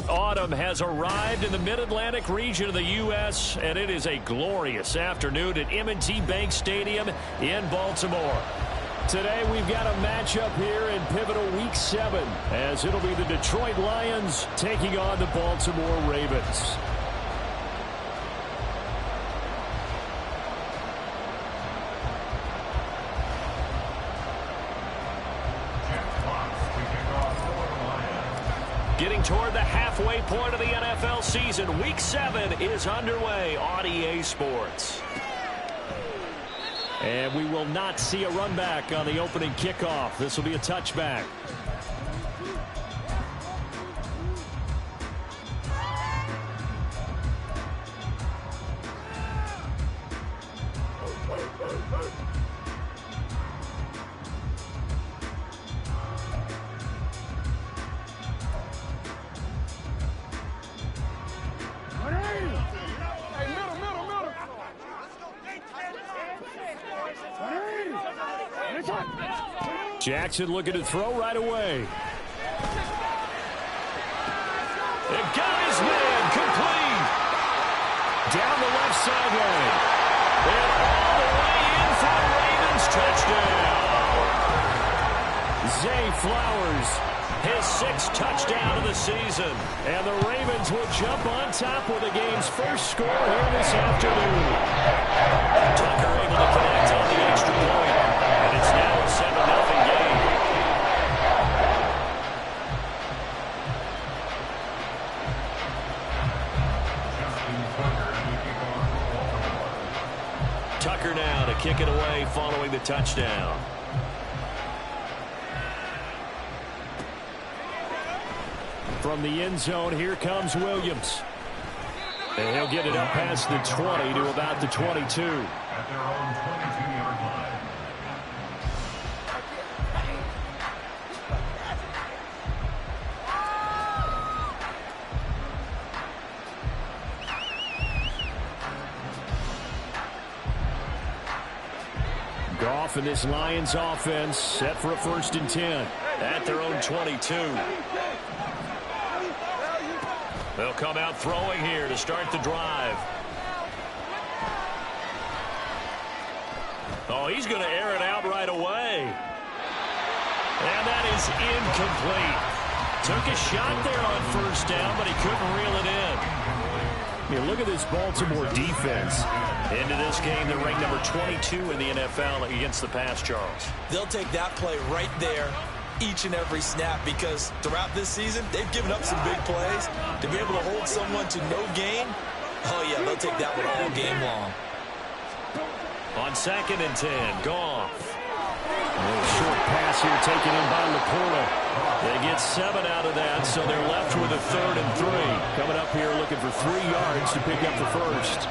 Autumn has arrived in the mid-Atlantic region of the U.S., and it is a glorious afternoon at M&T Bank Stadium in Baltimore. Today we've got a matchup here in pivotal Week 7, as it'll be the Detroit Lions taking on the Baltimore Ravens. Getting toward the halfway point of the NFL season, Week 7 is underway on EA Sports. And we will not see a run back on the opening kickoff. This will be a touchback. Jackson looking to throw right away. And got his man complete. Down the left sideline. And all the way in for the Ravens touchdown. Zay Flowers, his 6th touchdown of the season. And the Ravens will jump on top with the game's first score here this afternoon. Tucker able to connect on the extra point. And it's now a 7-0 game. Tucker now to kick it away following the touchdown. From the end zone, here comes Williams. And he'll get it up past the 20 to about the 22. At their own 22-yard line. Goff and this Lions offense set for a 1st and 10 at their own 22. They'll come out throwing here to start the drive. Oh, he's going to air it out right away. And that is incomplete. Took a shot there on 1st down, but he couldn't reel it in. Look at this Baltimore defense. Into this game, they're ranked number 22 in the NFL against the pass, Charles. They'll take that play right there each and every snap, because throughout this season, they've given up some big plays. To be able to hold someone to no gain, oh yeah, they'll take that one all game long. On 2nd and 10, Goff. A little short pass here taken in by Laporta. They get 7 out of that, so they're left with a 3rd and 3. Coming up here looking for 3 yards to pick up the 1st.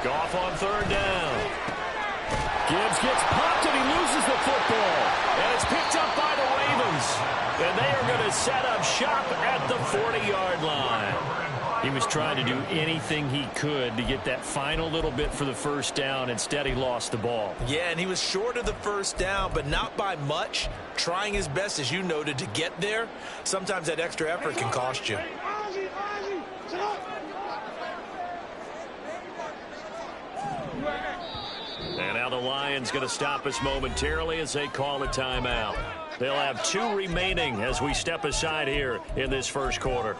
Goff on 3rd down. Gibbs gets popped and he loses the football. And it's picked up by the Ravens. And they are going to set up shop at the 40-yard line. He was trying to do anything he could to get that final little bit for the 1st down. Instead, he lost the ball. Yeah, and he was short of the 1st down, but not by much. Trying his best, as you noted, to get there. Sometimes that extra effort can cost you. And now the Lions going to stop us momentarily as they call a timeout. They'll have 2 remaining as we step aside here in this 1st quarter.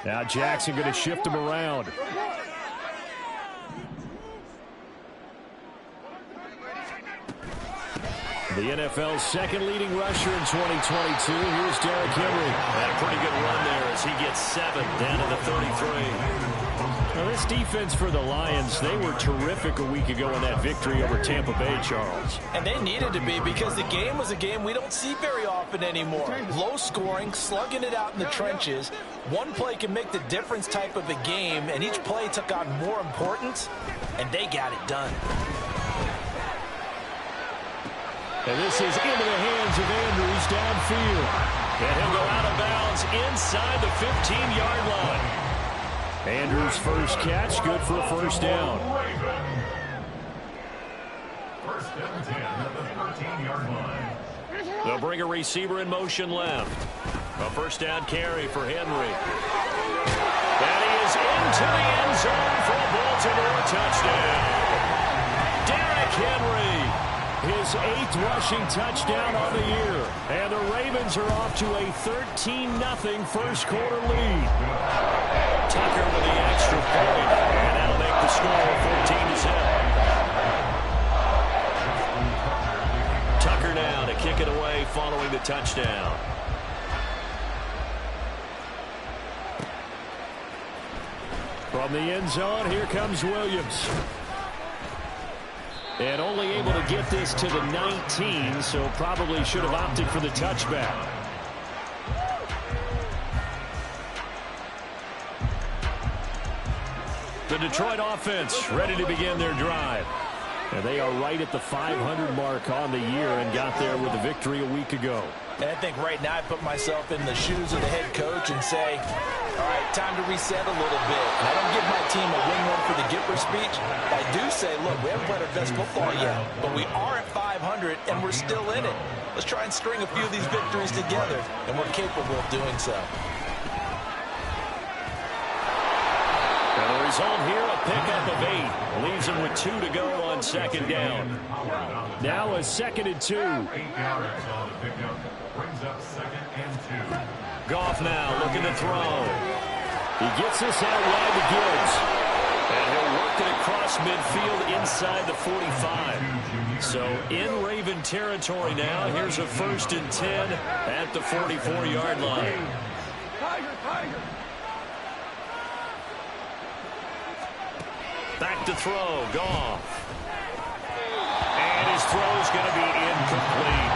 Now Jackson going to shift him around. The NFL's second leading rusher in 2022. Here's Derrick Henry. Had a pretty good run there as he gets 7 down to the 33. Now, this defense for the Lions, they were terrific a week ago in that victory over Tampa Bay, Charles. And they needed to be, because the game was a game we don't see very often anymore. Low scoring, slugging it out in the trenches. One play can make the difference type of a game, and each play took on more importance, and they got it done. And this is into the hands of Andrews downfield. And he'll go out of bounds inside the 15-yard line. Andrews' first catch, good for a first down. First and 10 at the 13-yard line. They'll bring a receiver in motion left. A first down carry for Henry. And he is into the end zone for a Baltimore touchdown. Derrick Henry. His 8th rushing touchdown on the year. And the Ravens are off to a 13-0 first quarter lead. Tucker with the extra point. And that'll make the score 14-7. Tucker now to kick it away following the touchdown. From the end zone, here comes Williams. And only able to get this to the 19, so probably should have opted for the touchback. The Detroit offense ready to begin their drive. And they are right at the 500 mark on the year and got there with a victory a week ago. And I think right now I put myself in the shoes of the head coach and say, all right, time to reset a little bit. And I don't give my team a win one for the Gipper speech. I do say, look, we haven't played our best football yet, but we are at 500 and we're still in it. Let's try and string a few of these victories together, and we're capable of doing so. And the result here, a pickup of 8. Leaves him with 2 to go on second down. Now a 2nd and 2. 8 yards on the pickup. Brings up 2nd and 2. Goff now looking to throw. He gets this out wide to Gibbs. And he'll work it across midfield inside the 45. So in Raven territory now. Here's a 1st and 10 at the 44-yard line. Back to throw. Goff. And his throw's going to be incomplete.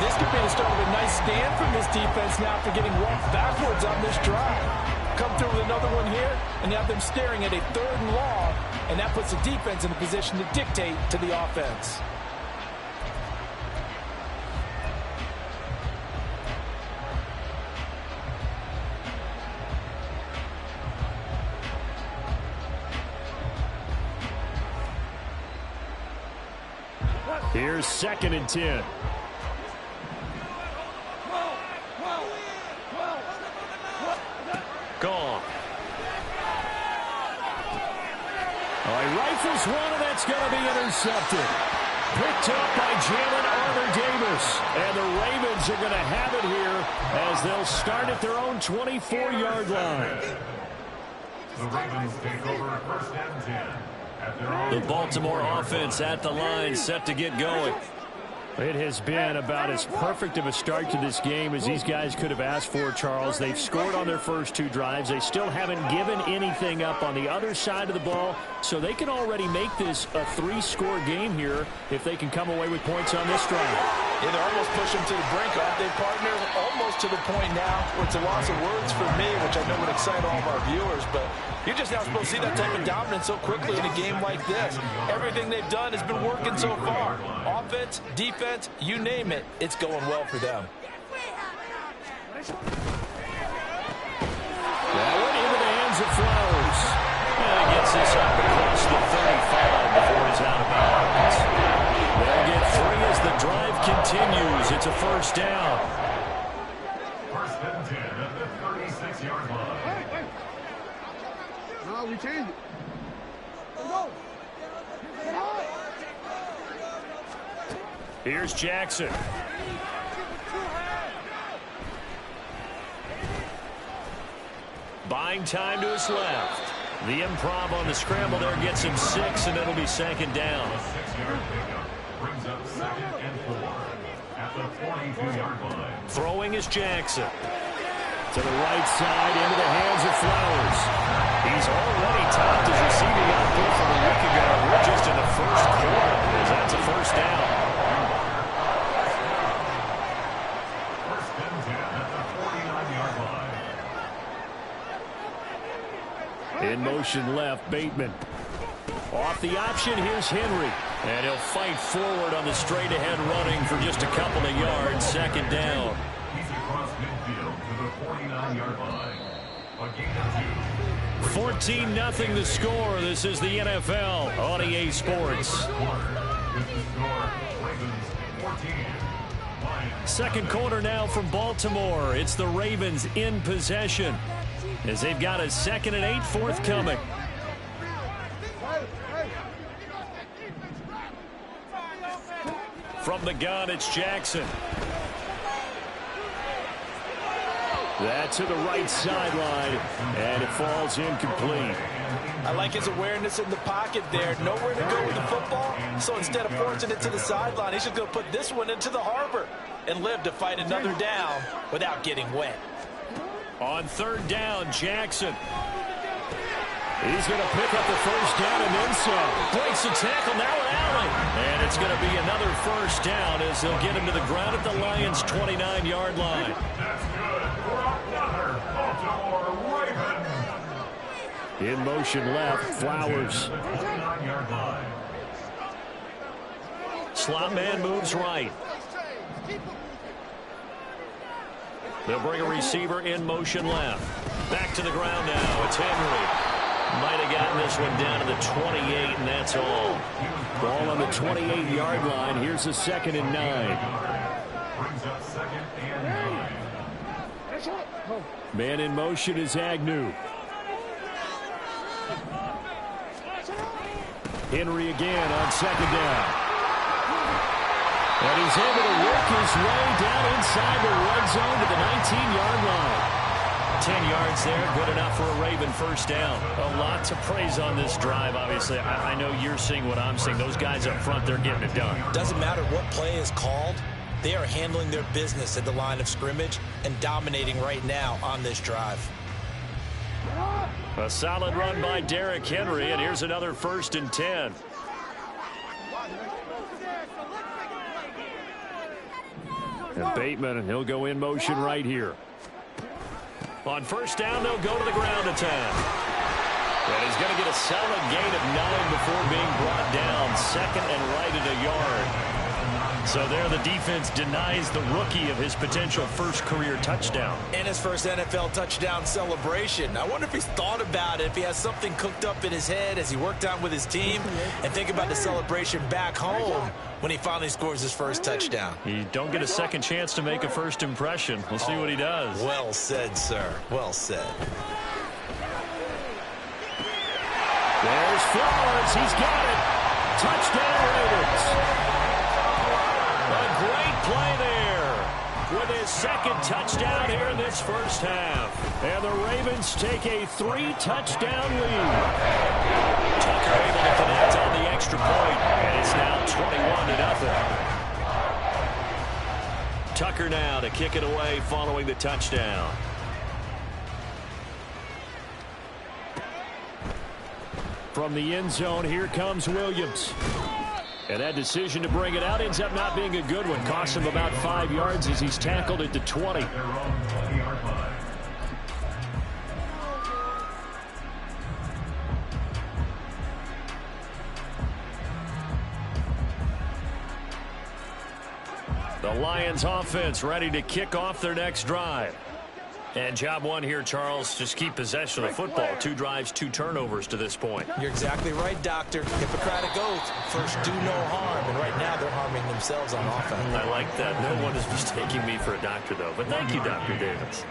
This could be the start of a nice stand from this defense now for getting walked backwards on this drive. Come through with another one here, and now them staring at a 3rd and long, and that puts the defense in a position to dictate to the offense. Here's 2nd and 10. Gone. He rifles one, and that's going to be intercepted. Picked up by Jalen Armour-Davis. And the Ravens are going to have it here as they'll start at their own 24-yard line. The Ravens take over 1st and 10. The Baltimore offense at the line, set to get going. It has been about as perfect of a start to this game as these guys could have asked for, Charles. They've scored on their first 2 drives. They still haven't given anything up on the other side of the ball, so they can already make this a 3-score game here if they can come away with points on this drive. Yeah, they're almost pushing to the brink, aren't they, partner? Almost to the point now where it's a loss of words for me, which I know would excite all of our viewers, but you're just not supposed to see that type of dominance so quickly in a game like this. Everything they've done has been working so far. Offense, defense, you name it, it's going well for them. That went into the hands of Flowers. And he gets this up across the 35 before he's out of bounds. They'll get 3 as the drive continues. It's a first down. 1st and 10 at the 36-yard line. No, we changed it. Go. Here's Jackson. Buying time to his left. The improv on the scramble there gets him 6, and it'll be 2nd down. 6-yard pickup brings up 2nd and 4. at the 42-yard line. Throwing is Jackson. To the right side, into the hands of Flowers. He's already topped his receiving output from a week ago. We're just in the first quarter, as that's a first down. First and 10 at the 49-yard line. In motion left, Bateman. Off the option, here's Henry. And he'll fight forward on the straight-ahead running for just a couple of yards. Second down. He's across midfield to the 49-yard line. A gain of 2. 14-0 the score. This is the NFL on EA Sports. With the score, Ravens 14. Lions. Second quarter now from Baltimore. It's the Ravens in possession as they've got a 2nd and 8 forthcoming. From the gun, it's Jackson. That to the right sideline, and it falls incomplete. I like his awareness in the pocket there. Nowhere to go with the football, so instead of forcing it to the sideline, he's just going to put this one into the harbor and live to fight another down without getting wet. On third down, Jackson. He's going to pick up the first down and then some. Breaks the tackle, now an alley. And it's going to be another first down as they'll get him to the ground at the Lions' 29-yard line. That's good for another Baltimore Ravens. In motion left, Flowers. 49-yard line. Slot man moves right. They'll bring a receiver in motion left. Back to the ground now. It's Henry. Might have gotten this one down to the 28, and that's all. Ball on the 28-yard line. Here's a 2nd and 9. Brings up 2nd and 9. Man in motion is Agnew. Henry again on 2nd down. And he's able to work his way down inside the red zone to the 19-yard line. 10 yards there, good enough for a Raven first down. A lot to praise on this drive, obviously. I know you're seeing what I'm seeing. Those guys up front, they're getting it done. Doesn't matter what play is called. They are handling their business at the line of scrimmage and dominating right now on this drive. A solid run by Derrick Henry, and here's another 1st and 10. And Bateman, he'll go in motion right here. On first down, they'll go to the ground attack. And he's going to get a solid gain of 9 before being brought down. 2nd and right at a yard. So there the defense denies the rookie of his potential first career touchdown. And his first NFL touchdown celebration. I wonder if he's thought about it, if he has something cooked up in his head as he worked out with his team, and think about the celebration back home when he finally scores his first touchdown. You don't get a second chance to make a first impression. We'll see what he does. Well said, sir. Well said. There's Flowers. He's got it. Touchdown, Ravens. A great play there with his 2nd touchdown here in this first half. And the Ravens take a 3-touchdown lead. Tucker able to connect on the extra point, and it's now 21-0. Tucker now to kick it away following the touchdown. From the end zone, here comes Williams. And that decision to bring it out ends up not being a good one. Costs him about 5 yards as he's tackled at the 20. The Lions offense ready to kick off their next drive. And job one here, Charles, just keep possession of the football. 2 drives, 2 turnovers to this point. You're exactly right, Doctor. Hippocratic oath. First, do no harm. And right now, they're harming themselves on offense. I like that. No one is mistaking me for a doctor, though. But thank you, Dr. Davis.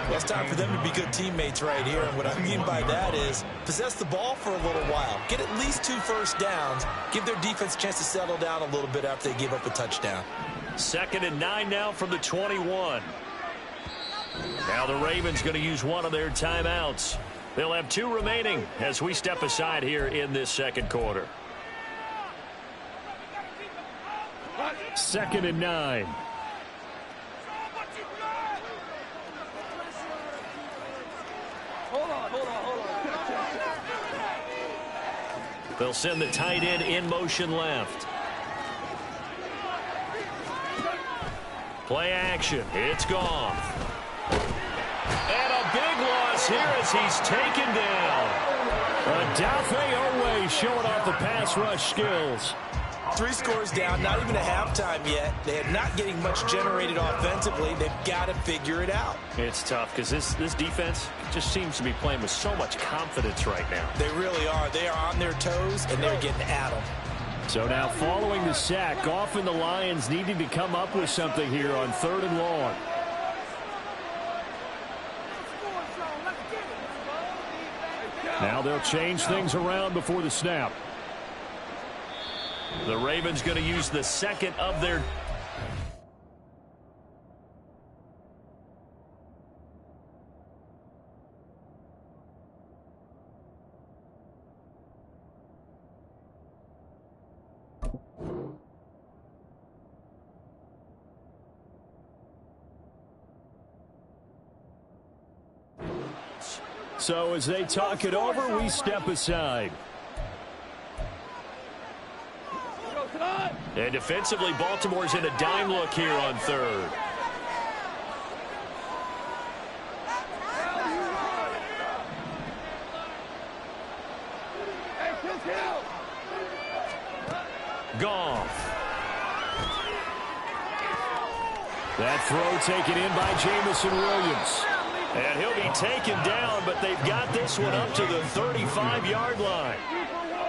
Well, it's time for them to be good teammates right here. And what I mean by that is possess the ball for a little while. Get at least 2 first downs. Give their defense a chance to settle down a little bit after they give up a touchdown. 2nd and 9 now from the 21. Now the Ravens going to use one of their timeouts. They'll have 2 remaining as we step aside here in this second quarter. 2nd and 9. They'll send the tight end in motion left. Play action. It's gone. And a big loss here as he's taken down. Adolphe Owe showing off the pass rush skills. 3 scores down, not even a halftime yet. They are not getting much generated offensively. They've got to figure it out. It's tough because this defense just seems to be playing with so much confidence right now. They really are. They are on their toes, and they're getting at them. So now following the sack, Goff and the Lions needing to come up with something here on 3rd and long. Now they'll change things around before the snap. The Ravens going to use the second of their... So as they talk it over, we step aside. And defensively, Baltimore's in a dime look here on 3rd. Goff. That throw taken in by Jamison Williams. And he'll be taken down, but they've got this one up to the 35-yard line.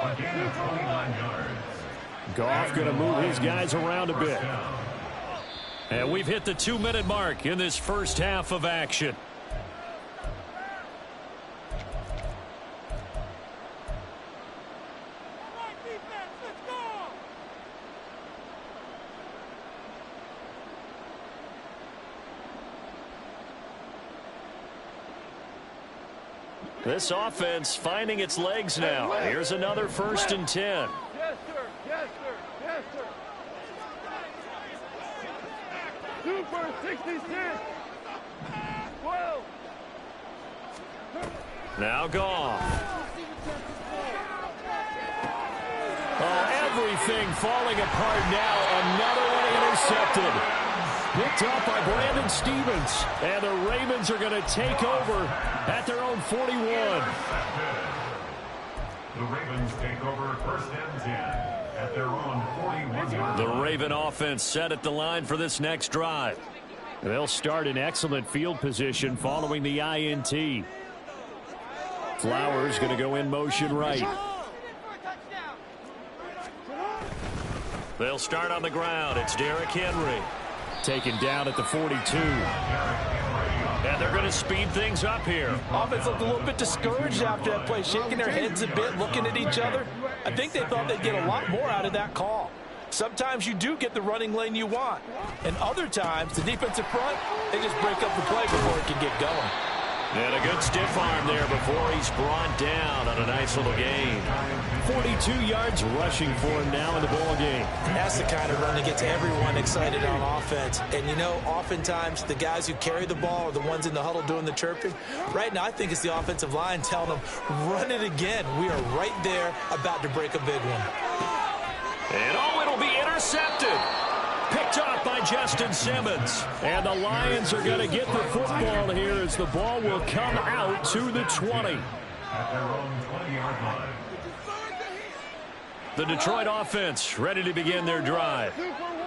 A gain of 29 yards. Goff going to move his guys around a bit. And we've hit the 2-minute mark in this first half of action. This offense finding its legs now. Here's another 1st and 10. Yes, sir. Yes, sir. Yes, sir. Super 66. 12. Now Goff. Oh, everything falling apart now. Another one intercepted. Picked up by Brandon Stevens. And the Ravens are going to take over at their own 41. The Ravens take over 1st and 10 at their own 41-yard line. The Raven offense set at the line for this next drive. They'll start in excellent field position following the INT. Flowers going to go in motion right. They'll start on the ground. It's Derrick Henry. Taken down at the 42. And they're going to speed things up here. Offense looked a little bit discouraged after that play, shaking their heads a bit, looking at each other. I think they thought they'd get a lot more out of that call. Sometimes you do get the running lane you want. And other times, the defensive front, they just break up the play before it can get going. And a good stiff arm there before he's brought down on a nice little gain. 42 yards rushing for him now in the ball game. That's the kind of run that gets everyone excited on offense. And, you know, oftentimes the guys who carry the ball are the ones in the huddle doing the chirping. Right now, I think it's the offensive line telling them, run it again. We are right there about to break a big one. And, oh, it'll be intercepted. Picked up by Justin Simmons. And the Lions are going to get the football here as the ball will come out to the 20. At their own 20-yard line. The Detroit offense ready to begin their drive.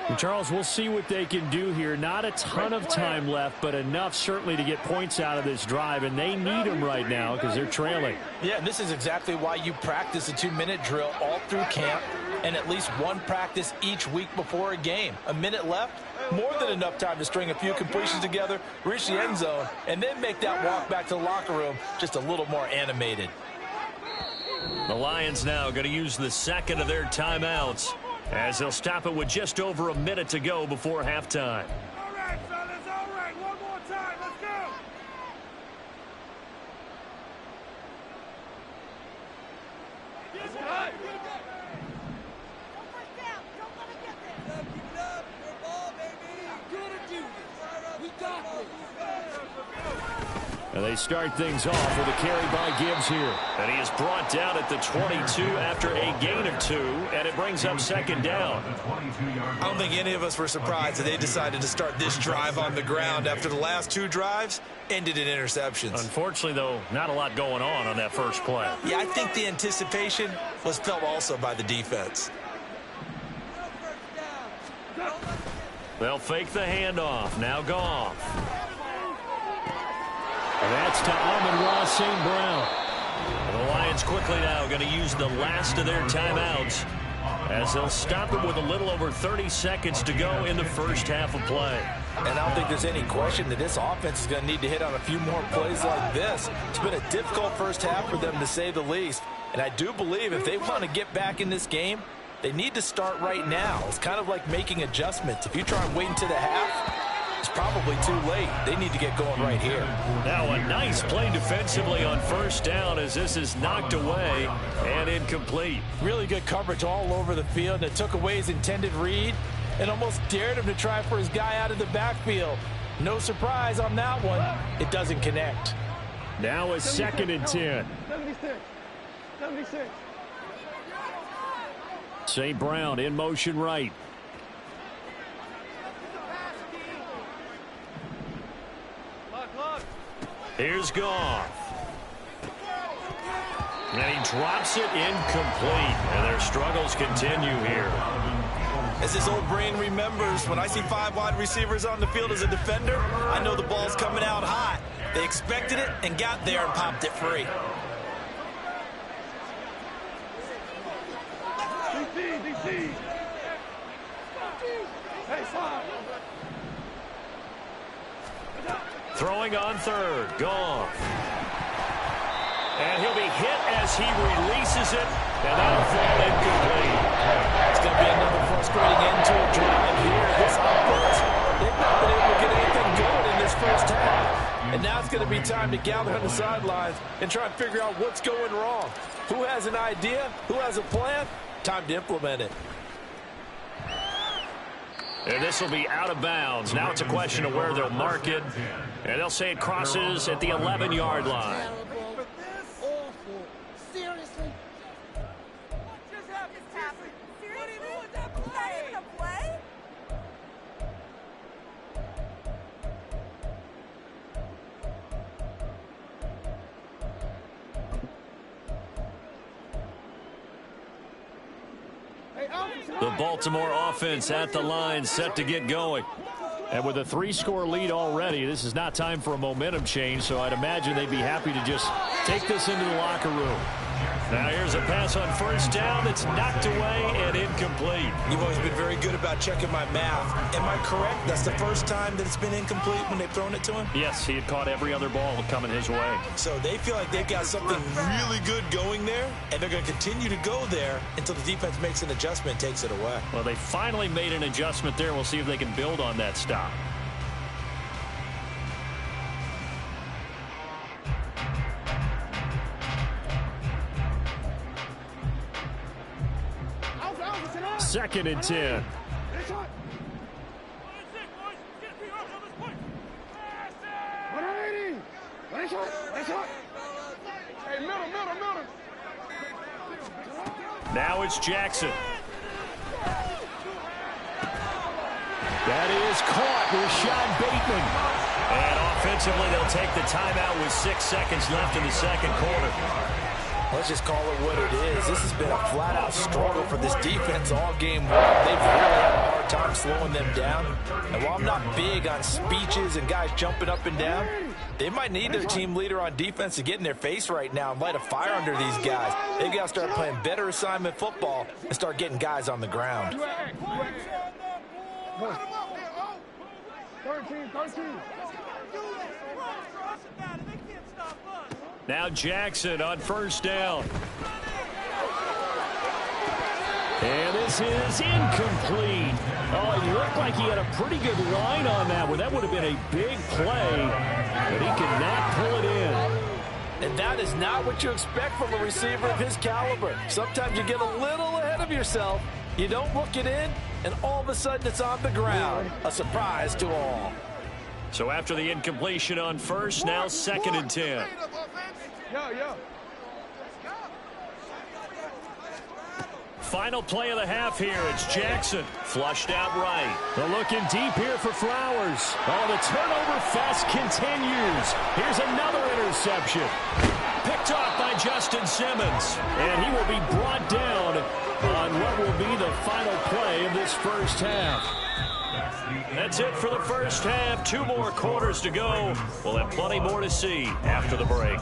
And Charles, we'll see what they can do here. Not a ton of time left, but enough certainly to get points out of this drive, and they need them right now because they're trailing. Yeah, and this is exactly why you practice a 2-minute drill all through camp and at least one practice each week before a game. A minute left, more than enough time to string a few completions together, reach the end zone, and then make that walk back to the locker room just a little more animated. The Lions now going to use the second of their timeouts as they'll stop it with just over a minute to go before halftime. All right, fellas, all right. One more time. Let's go. And they start things off with a carry by Gibbs here. And he is brought down at the 22 after a gain of 2, and it brings up second down. I don't think any of us were surprised that they decided to start this drive on the ground after the last 2 drives ended in interceptions. Unfortunately, though, not a lot going on that first play. Yeah, I think the anticipation was felt also by the defense. They'll fake the handoff. Now Goff. That's to Amon-Ra St. Brown. The Lions quickly now going to use the last of their timeouts as they'll stop it with a little over 30 seconds to go in the first half of play. And I don't think there's any question that this offense is going to need to hit on a few more plays like this. It's been a difficult first half for them, to say the least. And I do believe if they want to get back in this game, they need to start right now. It's kind of like making adjustments. If you try and wait until the half, it's probably too late. They need to get going right here. Now a nice play defensively on first down as this is knocked away and incomplete. Really good coverage all over the field. It took away his intended read and almost dared him to try for his guy out of the backfield. No surprise on that one. It doesn't connect. Now a 2nd and 10. 76. St. Brown in motion right. Here's Goff. And he drops it incomplete. And their struggles continue here. As his old brain remembers, when I see 5 wide receivers on the field as a defender, I know the ball's coming out hot. They expected it and got there and popped it free. DC. Hey, slide. Throwing on 3rd. Goff. And he'll be hit as he releases it. And that'll fall incomplete. It's going to be another frustrating end to a drive here. This offense, they've not been able to get anything going in this first half. And now it's going to be time to gather on the sidelines and try and figure out what's going wrong. Who has an idea? Who has a plan? Time to implement it. And this will be out of bounds. Now it's a question of where they'll mark it. And they'll say it crosses at the 11-yard line. Seriously? What just happened? Seriously? What that play? Is that a play? The Baltimore offense at the line, set to get going. And with a 3-score lead already, this is not time for a momentum change, so I'd imagine they'd be happy to just take this into the locker room. Now here's a pass on first down that's knocked away and incomplete. You've always been very good about checking my math. Am I correct? That's the first time that it's been incomplete when they've thrown it to him? Yes, he had caught every other ball coming his way. So they feel like they've got something really good going there, and they're going to continue to go there until the defense makes an adjustment and takes it away. Well, they finally made an adjustment there. We'll see if they can build on that stop. Second and 10. Now it's Jackson. That is caught. Rashad Bateman. And offensively, they'll take the timeout with 6 seconds left in the second quarter. Let's just call it what it is. This has been a flat-out struggle for this defense all game long. They've really had a hard time slowing them down. And while I'm not big on speeches and guys jumping up and down, they might need their team leader on defense to get in their face right now and light a fire under these guys. They've got to start playing better assignment football and start getting guys on the ground. 13. Now Jackson on first down. And this is incomplete. Oh, it looked like he had a pretty good line on that one. That would have been a big play, but he could not pull it in. And that is not what you expect from a receiver of his caliber. Sometimes you get a little ahead of yourself. You don't look it in, and all of a sudden it's on the ground. A surprise to all. So after the incompletion on first, now 2nd and 10. Final play of the half here. It's Jackson. Flushed out right. They're looking deep here for Flowers. Oh, the turnover fest continues. Here's another interception. Picked off by Justin Simmons. And he will be brought down on what will be the final play of this first half. That's it for the first half. 2 more quarters to go. We'll have plenty more to see after the break.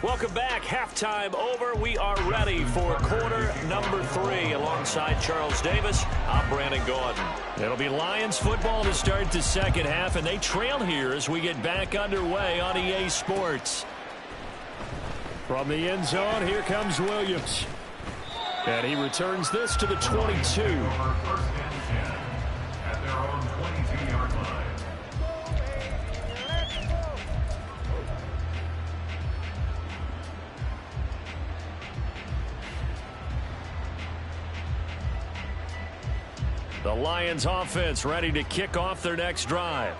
Welcome back. Halftime over. We are ready for quarter number 3. Alongside Charles Davis, I'm Brandon Gaudin. It'll be Lions football to start the second half, and they trail here as we get back underway on EA Sports. From the end zone, here comes Williams. And he returns this to the 22. First and 10 at their own 22-yard line. The Lions offense ready to kick off their next drive.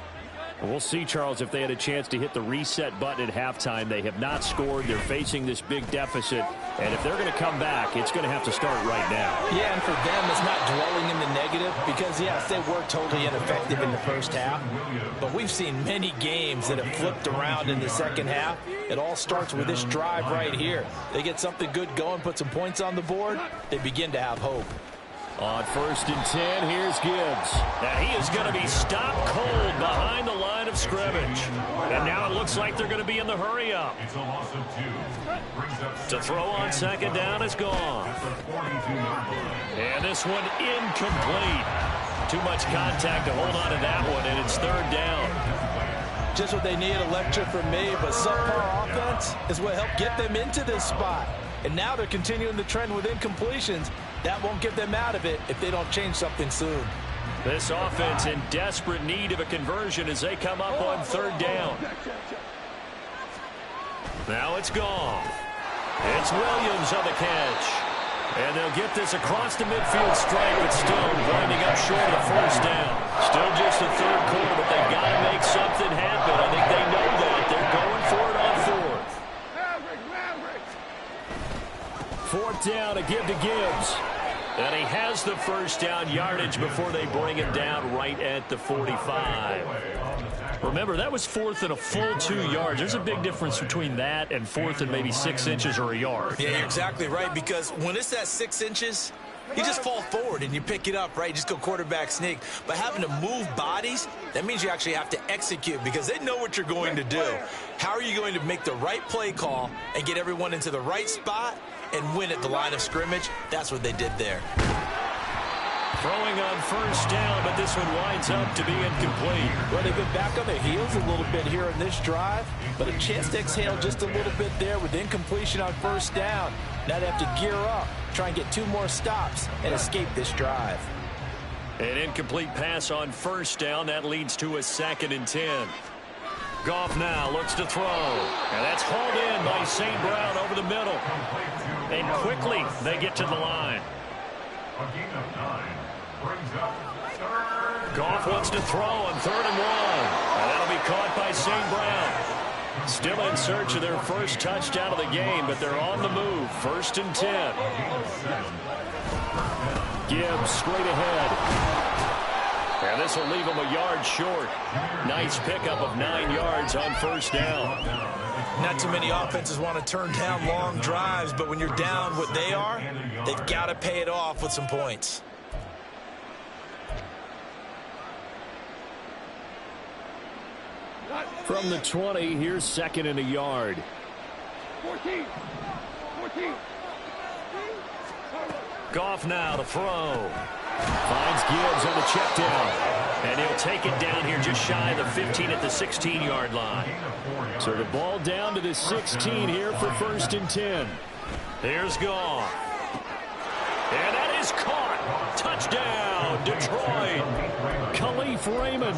We'll see, Charles, if they had a chance to hit the reset button at halftime. They have not scored. They're facing this big deficit. And if they're going to come back, it's going to have to start right now. Yeah, and for them, it's not dwelling in the negative because, yes, they were totally ineffective in the first half. But we've seen many games that have flipped around in the second half. It all starts with this drive right here. They get something good going, put some points on the board, they begin to have hope. On 1st and 10, here's Gibbs. Now he is going to be stopped cold behind the line of scrimmage. And now it looks like they're going to be in the hurry-up. It's a loss of 2. To throw on second down is gone. And this one incomplete. Too much contact to hold on to that one, and it's 3rd down. Just what they need, a lecture from me, but subpar offense is what helped get them into this spot. And now they're continuing the trend with incompletions. That won't get them out of it if they don't change something soon. This offense in desperate need of a conversion as they come up on 3rd down. Now it's gone. It's Williams on the catch. And they'll get this across the midfield stripe, but still winding up short of the 1st down. Still just the 3rd quarter, but they've got to make something happen. I think they know that. They're going for it on 4th. 4th down to give to Gibbs. And he has the 1st down yardage before they bring him down right at the 45. Remember, that was 4th and a full 2 yards. There's a big difference between that and 4th and maybe 6 inches or a yard. Yeah, you're exactly right, because when it's at 6 inches, you just fall forward and you pick it up, right? You just go quarterback sneak. But having to move bodies, that means you actually have to execute because they know what you're going to do. How are you going to make the right play call and get everyone into the right spot and win at the line of scrimmage? That's what they did there. Throwing on 1st down, but this one winds up to be incomplete. Well, they've been back on their heels a little bit here in this drive, but a chance to exhale just a little bit there with incompletion on 1st down. Now they have to gear up, try and get 2 more stops and escape this drive. An incomplete pass on 1st down. That leads to a 2nd and 10. Goff now looks to throw. And that's hauled in by St. Brown over the middle. And quickly they get to the line. A gain of 9 brings up 3rd. Goff wants to throw on 3rd and 1. And that'll be caught by St. Brown. Still in search of their first touchdown of the game, but they're on the move. 1st and 10. Gibbs straight ahead. And this will leave him a yard short. Nice pickup of 9 yards on 1st down. Not too many offenses want to turn down long drives, but when you're down what they are, they've got to pay it off with some points. From the 20, here's 2nd and a yard. 14. Goff now to throw. Finds Gibbs on the check down. And he'll take it down here just shy of the 15 at the 16-yard line. So the ball down to the 16 here for 1st and 10. Here's Goff. And that is is caught. Touchdown, Detroit. Khalif Raymond,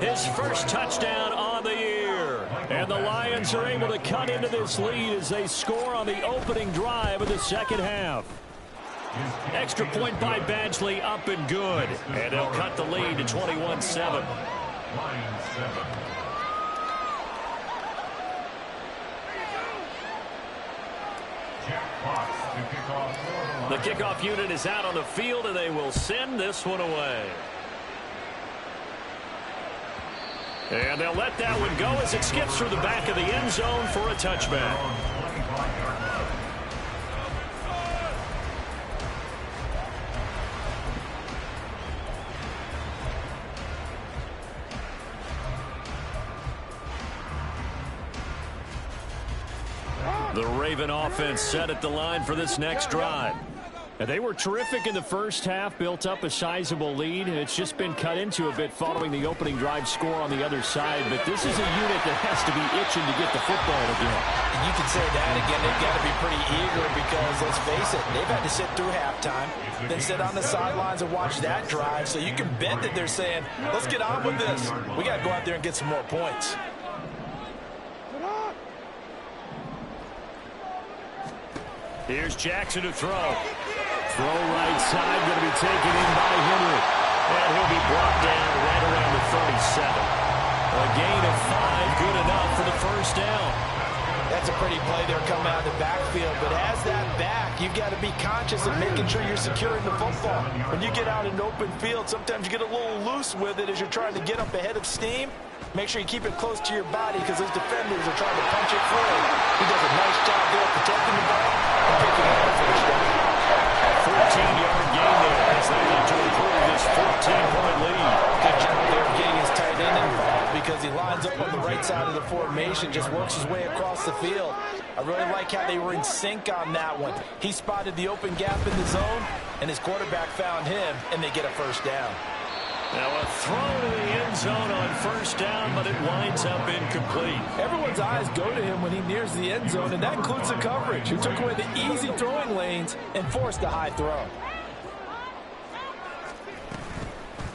his first touchdown on the year. And the Lions are able to cut into this lead as they score on the opening drive of the second half. Extra point by Badgley, up and good. And they'll cut the lead to 21-7. The kickoff unit is out on the field, and they will send this one away. And they'll let that one go as it skips through the back of the end zone for a touchback. The Raven offense set at the line for this next drive. And they were terrific in the first half, built up a sizable lead, and it's just been cut into a bit following the opening drive score on the other side. But this is a unit that has to be itching to get the football again. And you can say that again. They've got to be pretty eager because, let's face it, they've had to sit through halftime, then sit on the sidelines and watch that drive. So you can bet that they're saying, let's get on with this. We got to go out there and get some more points. Here's Jackson to throw. Throw right side, going to be taken in by Henry. And he'll be brought down right around the 37. A gain of 5, good enough for the first down. That's a pretty play there coming out of the backfield. But as that back, you've got to be conscious of making sure you're securing the football. When you get out in open field, sometimes you get a little loose with it as you're trying to get up ahead of steam. Make sure you keep it close to your body because those defenders are trying to punch it free. He does a nice job there protecting the ball and picking up the first down. 14-yard gain there as they look to improve this 14-point lead. Good job there getting his tight end involved because he lines up on the right side of the formation, just works his way across the field. I really like how they were in sync on that one. He spotted the open gap in the zone, and his quarterback found him, and they get a first down. Now a throw to the end zone on first down, but it winds up incomplete. Everyone's eyes go to him when he nears the end zone, and that includes the coverage, who took away the easy throwing lanes and forced a high throw.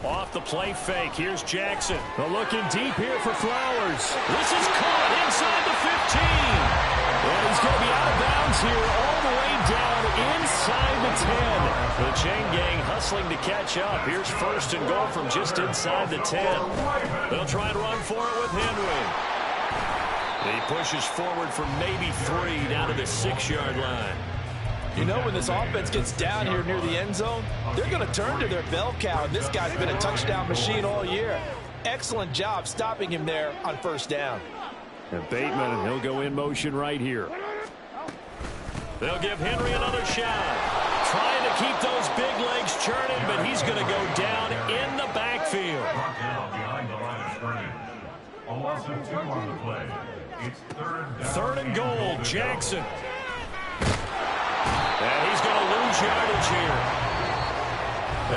Off the play fake, here's Jackson. Looking deep here for Flowers. This is caught inside the 15. And he's going to be out of bounds here all the way down inside the 10. The chain gang hustling to catch up. Here's first and goal from just inside the 10. They'll try and run for it with Henry. He pushes forward for maybe 3 down to the 6-yard line. You know, when this offense gets down here near the end zone, they're going to turn to their bell cow, and this guy's been a touchdown machine all year. Excellent job stopping him there on first down. And Bateman, he'll go in motion right here. They'll give Henry another shot. Trying to keep those big legs churning, but he's going to go down in the backfield. Behind the line of scrimmage. A loss of 2 on the play. It's third and goal, Jackson. And he's going to lose yardage here,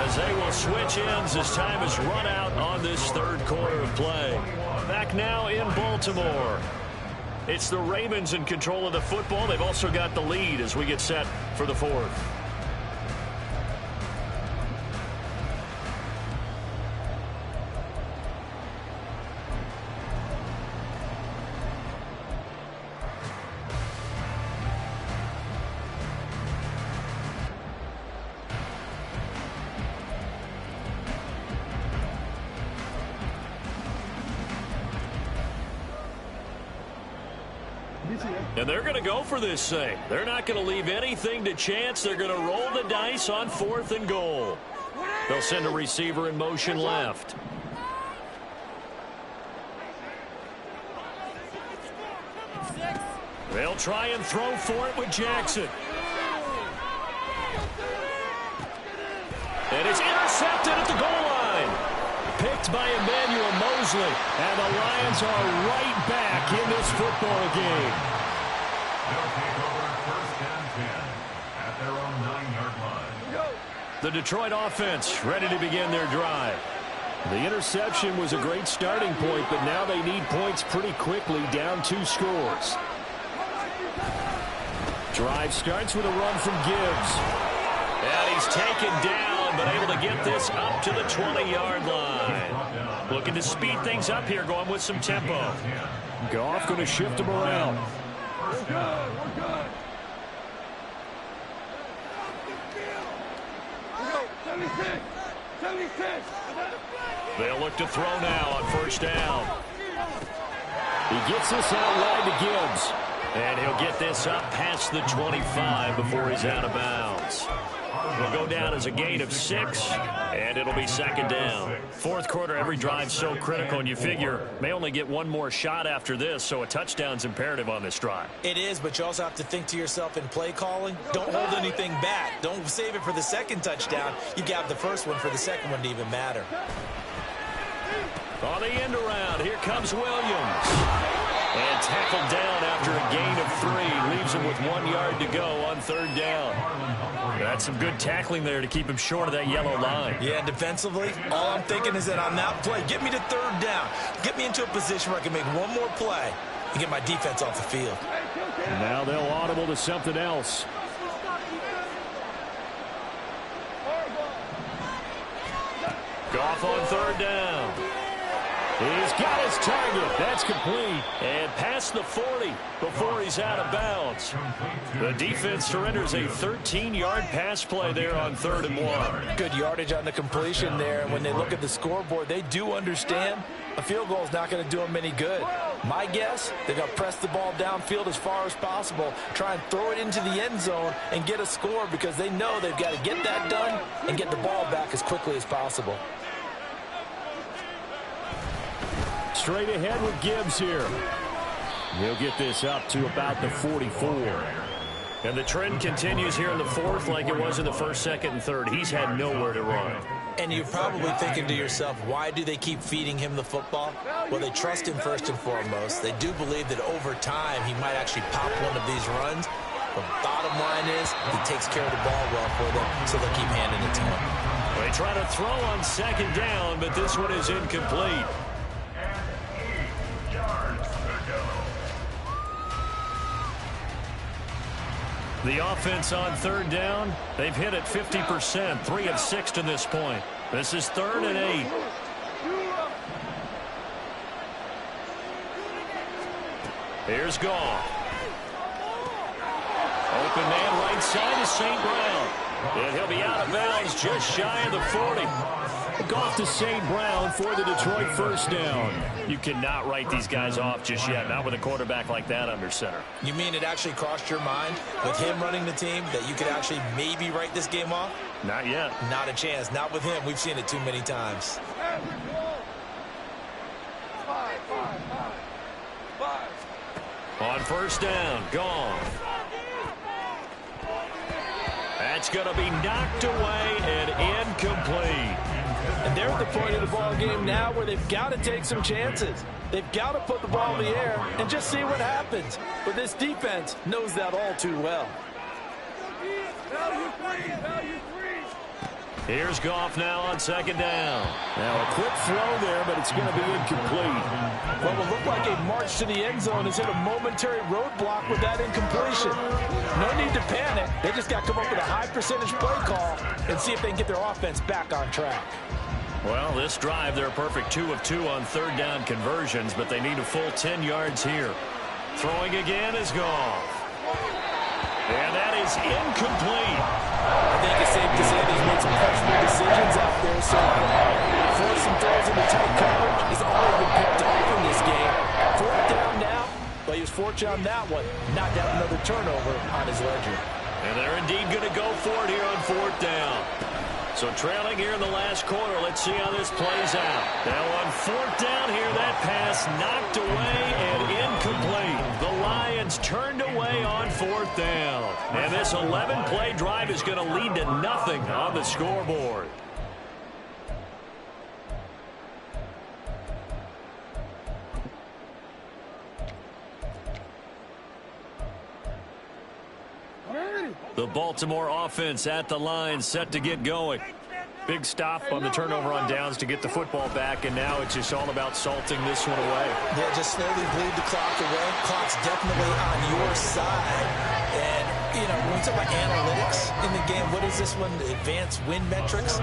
as they will switch ends as time is run out on this third quarter of play. Back now in Baltimore. It's the Ravens in control of the football. They've also got the lead as we get set for the fourth. And they're going to go for this thing. They're not going to leave anything to chance. They're going to roll the dice on 4th and goal. They'll send a receiver in motion left. They'll try and throw for it with Jackson. And it's intercepted at the goal line. Picked by Emmanuel Mosley. And the Lions are right back in this football game. They'll take over first and 10 at their own 9-yard line. The Detroit offense ready to begin their drive. The interception was a great starting point, but now they need points pretty quickly, down 2 scores. Drive starts with a run from Gibbs. And he's taken down, but able to get this up to the 20-yard line. Looking to speed things up here, going with some tempo. Goff going to shift him around. We're good. We're good. 76. They'll look to throw now on first down. He gets this out wide to Gibbs. And he'll get this up past the 25 before he's out of bounds. It'll go down as a gain of 6, and it'll be second down. Fourth quarter, every drive's so critical, and you figure may only get one more shot after this, so a touchdown's imperative on this drive. It is, but you also have to think to yourself in play calling, don't hold anything back. Don't save it for the second touchdown. You got the first one for the second one to even matter. On the end around, here comes Williams. And tackled down after a gain of 3. Leaves him with 1 yard to go on third down. That's some good tackling there to keep him short of that yellow line. Yeah, defensively, all I'm thinking is that on that play, get me to third down. Get me into a position where I can make one more play and get my defense off the field. And now they'll audible to something else. Goff on third down. He's got his target. That's complete. And past the 40 before he's out of bounds. The defense surrenders a 13-yard pass play there on 3rd and 1. Good yardage on the completion there. And when they look at the scoreboard, they do understand a field goal is not going to do them any good. My guess, they're going to press the ball downfield as far as possible, try and throw it into the end zone and get a score because they know they've got to get that done and get the ball back as quickly as possible. Straight ahead with Gibbs here. He'll get this up to about the 44. And the trend continues here in the fourth like it was in the first, second, and third. He's had nowhere to run. And you're probably thinking to yourself, why do they keep feeding him the football? Well, they trust him first and foremost. They do believe that over time he might actually pop one of these runs. The bottom line is he takes care of the ball well for them, so they'll keep handing it to him. They try to throw on second down, but this one is incomplete. The offense on third down, they've hit it 50%, 3 of 6 to this point. This is 3rd and 8. Here's Goff. Open man right side is St. Brown. And he'll be out of bounds just shy of the 40. Goff to St. Brown for the Detroit first down. You cannot write these guys off just yet, not with a quarterback like that under center. You mean it actually crossed your mind with him running the team that you could actually maybe write this game off? Not yet. Not a chance. Not with him. We've seen it too many times. On first down, Goff. That's going to be knocked away and incomplete. And they're at the point of the ball game now where they've got to take some chances. They've got to put the ball in the air and just see what happens. But this defense knows that all too well. Here's Goff now on second down. Now a quick throw there, but it's going to be incomplete. What will look like a march to the end zone has hit a momentary roadblock with that incompletion. No need to panic. They just got to come up with a high percentage play call and see if they can get their offense back on track. Well, this drive, they're a perfect 2 of 2 on third down conversions, but they need a full 10 yards here. Throwing again is Goff. And that is incomplete. I think it's safe to say they've made some questionable decisions out there so far. Forcing throws into tight coverage has already been picked off in this game. 4th down now, but he was fortunate on that one. Not to have another turnover on his ledger. And they're indeed going to go for it here on 4th down. So trailing here in the last quarter, let's see how this plays out. Now on 4th down here, that pass knocked away and incomplete. The Lions turned away on 4th down. And this 11-play drive is going to lead to nothing on the scoreboard. The Baltimore offense at the line, set to get going. Big stop on the turnover on downs to get the football back, and now it's just all about salting this one away. Yeah, just slowly bleed the clock away. Clock's definitely on your side. And when we talk about analytics in the game, what is this one? Advanced win metrics?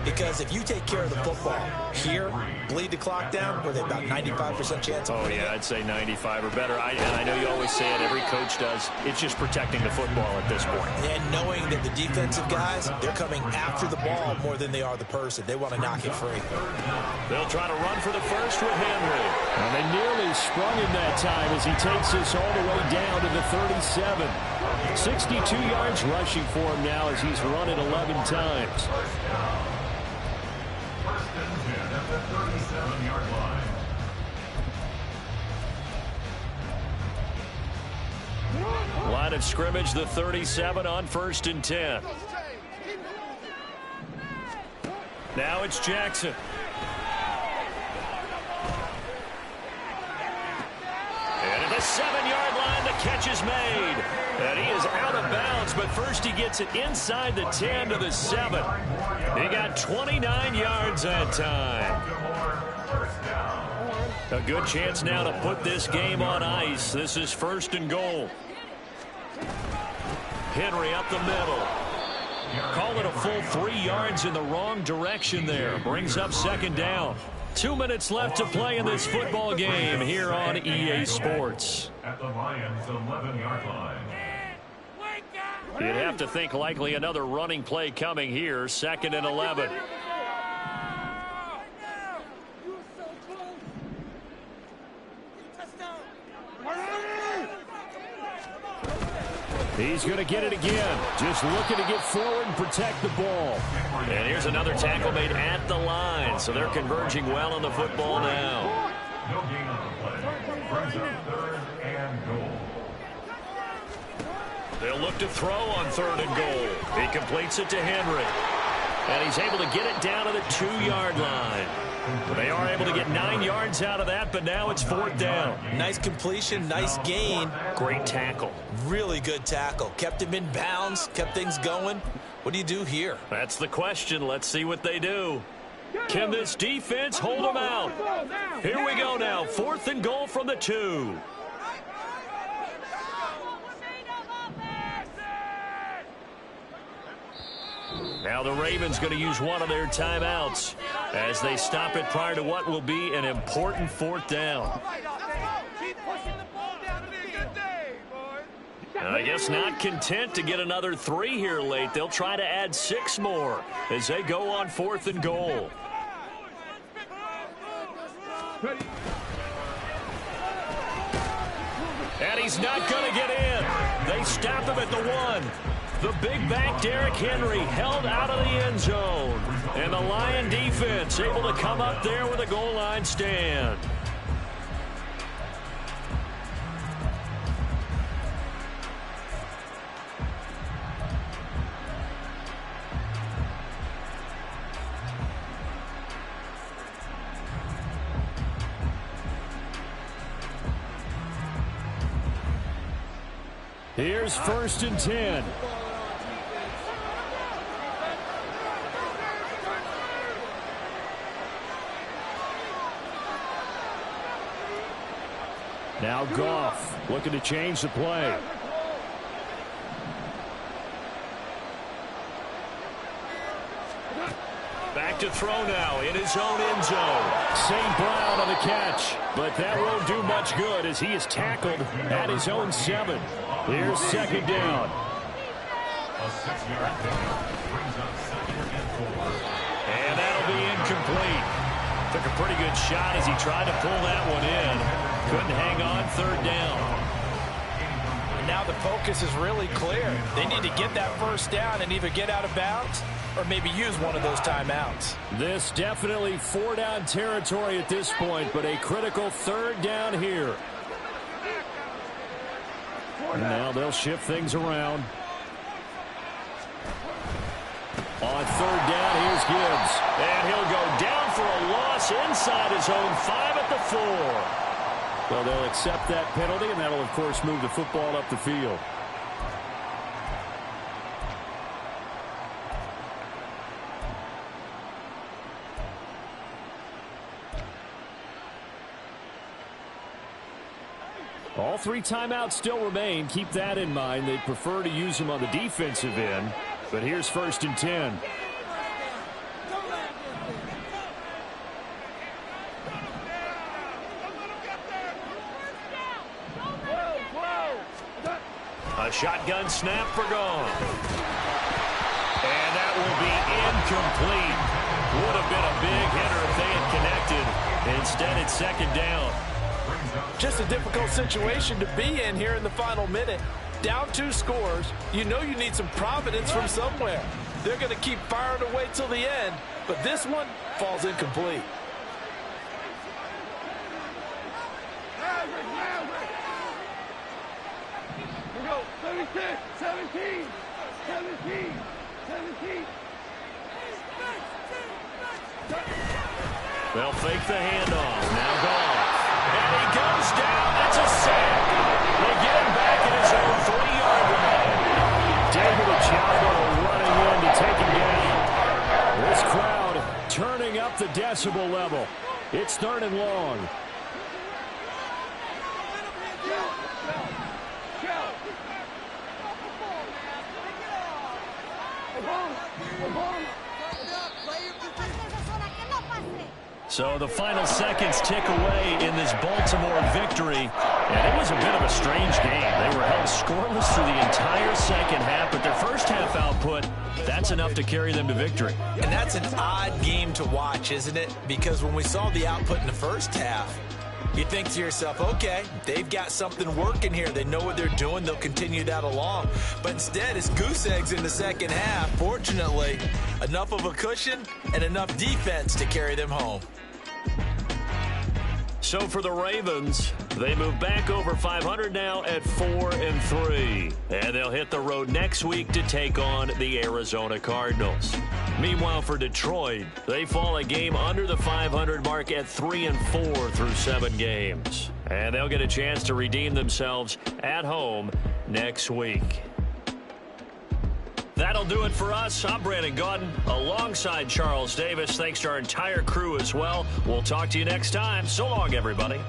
Because if you take care of the football here, bleed the clock down, were they about 95% chance? Oh, yeah, I'd say 95 or better. And I know you always say it, every coach does. It's just protecting the football at this point. And knowing that the defensive guys, they're coming after the ball more than they are the person. They want to knock it free. They'll try to run for the first with Henry. And they nearly sprung him that time as he takes this all the way down to the 37. 62 yards rushing for him now as he's run it 11 times. First and 10 at the 37-yard line. Line of scrimmage, the 37 on 1st and 10. Now it's Jackson. And at the 7-yard line, the catch is made. And he is out of bounds, but first he gets it inside the 10 to the 7. He got 29 yards that time. A good chance now to put this game on ice. This is 1st and goal. Henry up the middle. Call it a full 3 yards in the wrong direction there. Brings up 2nd down. 2 minutes left to play in this football game here on EA Sports. At the Lions' 11-yard line. You'd have to think likely another running play coming here. 2nd and 11. He's going to get it again. Just looking to get forward and protect the ball. And here's another tackle made at the line. So they're converging well on the football now. No gain on the play. Brings up 3rd and goal. They'll look to throw on 3rd and goal. He completes it to Henry. And he's able to get it down to the 2-yard line. They are able to get 9 yards out of that, but now it's 4th down. Nice completion, nice gain. Great tackle. Really good tackle. Kept him in bounds, kept things going. What do you do here? That's the question. Let's see what they do. Can this defense hold them out? Here we go now. 4th and goal from the 2. Now the Ravens going to use one of their timeouts as they stop it prior to what will be an important 4th down. I guess not content to get another 3 here late. They'll try to add 6 more as they go on 4th and goal. And he's not going to get in. They stop him at the 1. The big back Derrick Henry held out of the end zone. And the Lion defense able to come up there with a goal line stand. Here's 1st and 10. Now Goff looking to change the play. Back to throw now in his own end zone. St. Brown on the catch, but that won't do much good as he is tackled at his own 7. Here's 2nd down. A 6-yard pickup brings up 2nd and 4. And that'll be incomplete. Took a pretty good shot as he tried to pull that one in. Couldn't hang on 3rd down. And now the focus is really clear. They need to get that 1st down and either get out of bounds or maybe use one of those timeouts. This definitely 4-down territory at this point, but a critical 3rd down here. And now they'll shift things around. On 3rd down, here's Gibbs. And he'll go down for a loss inside his own 5 at the 4. Well, they'll accept that penalty, and that'll, of course, move the football up the field. All 3 timeouts still remain. Keep that in mind. They'd prefer to use them on the defensive end. But here's 1st and 10. A shotgun snap for gone. And that will be incomplete. Would have been a big hitter if they had connected. Instead, it's 2nd down. Just a difficult situation to be in here in the final minute. Down 2 scores. You know you need some providence from somewhere. They're going to keep firing away till the end, but this one falls incomplete. Here we go. 17. They'll fake the handoff. Now gone. And he goes down. That's a sack. They get him back in his own 3-yard line. David Ojabo running in to take him down. This crowd turning up the decibel level. It's 3rd and long. So the final seconds tick away in this Baltimore victory. And it was a bit of a strange game. They were held scoreless through the entire second half, but their first half output, that's enough to carry them to victory. And that's an odd game to watch, isn't it? Because when we saw the output in the first half, you think to yourself, okay, they've got something working here. They know what they're doing. They'll continue that along. But instead, it's goose eggs in the second half. Fortunately, enough of a cushion and enough defense to carry them home. So for the Ravens, they move back over 500 now at 4-3. And they'll hit the road next week to take on the Arizona Cardinals. Meanwhile, for Detroit, they fall a game under the 500 mark at 3-4 through 7 games. And they'll get a chance to redeem themselves at home next week. That'll do it for us. I'm Brandon Gaudin alongside Charles Davis. Thanks to our entire crew as well. We'll talk to you next time. So long, everybody.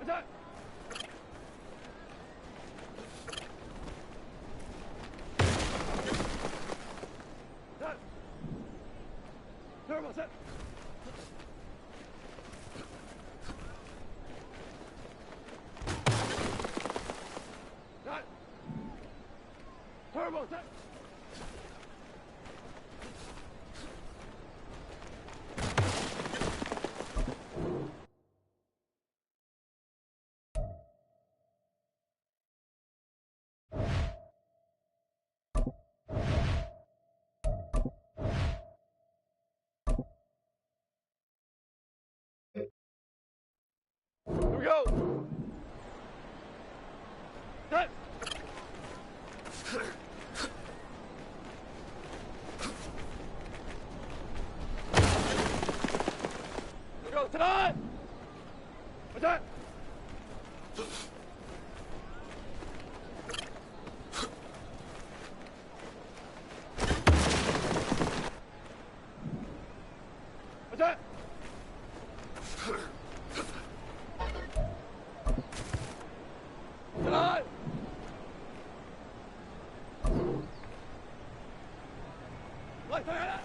Attack! Attack! Turbo set! Attack! Turbo set! Here we go! Set! Here we go, tonight! Attack! Attack! Tonight! Light fire!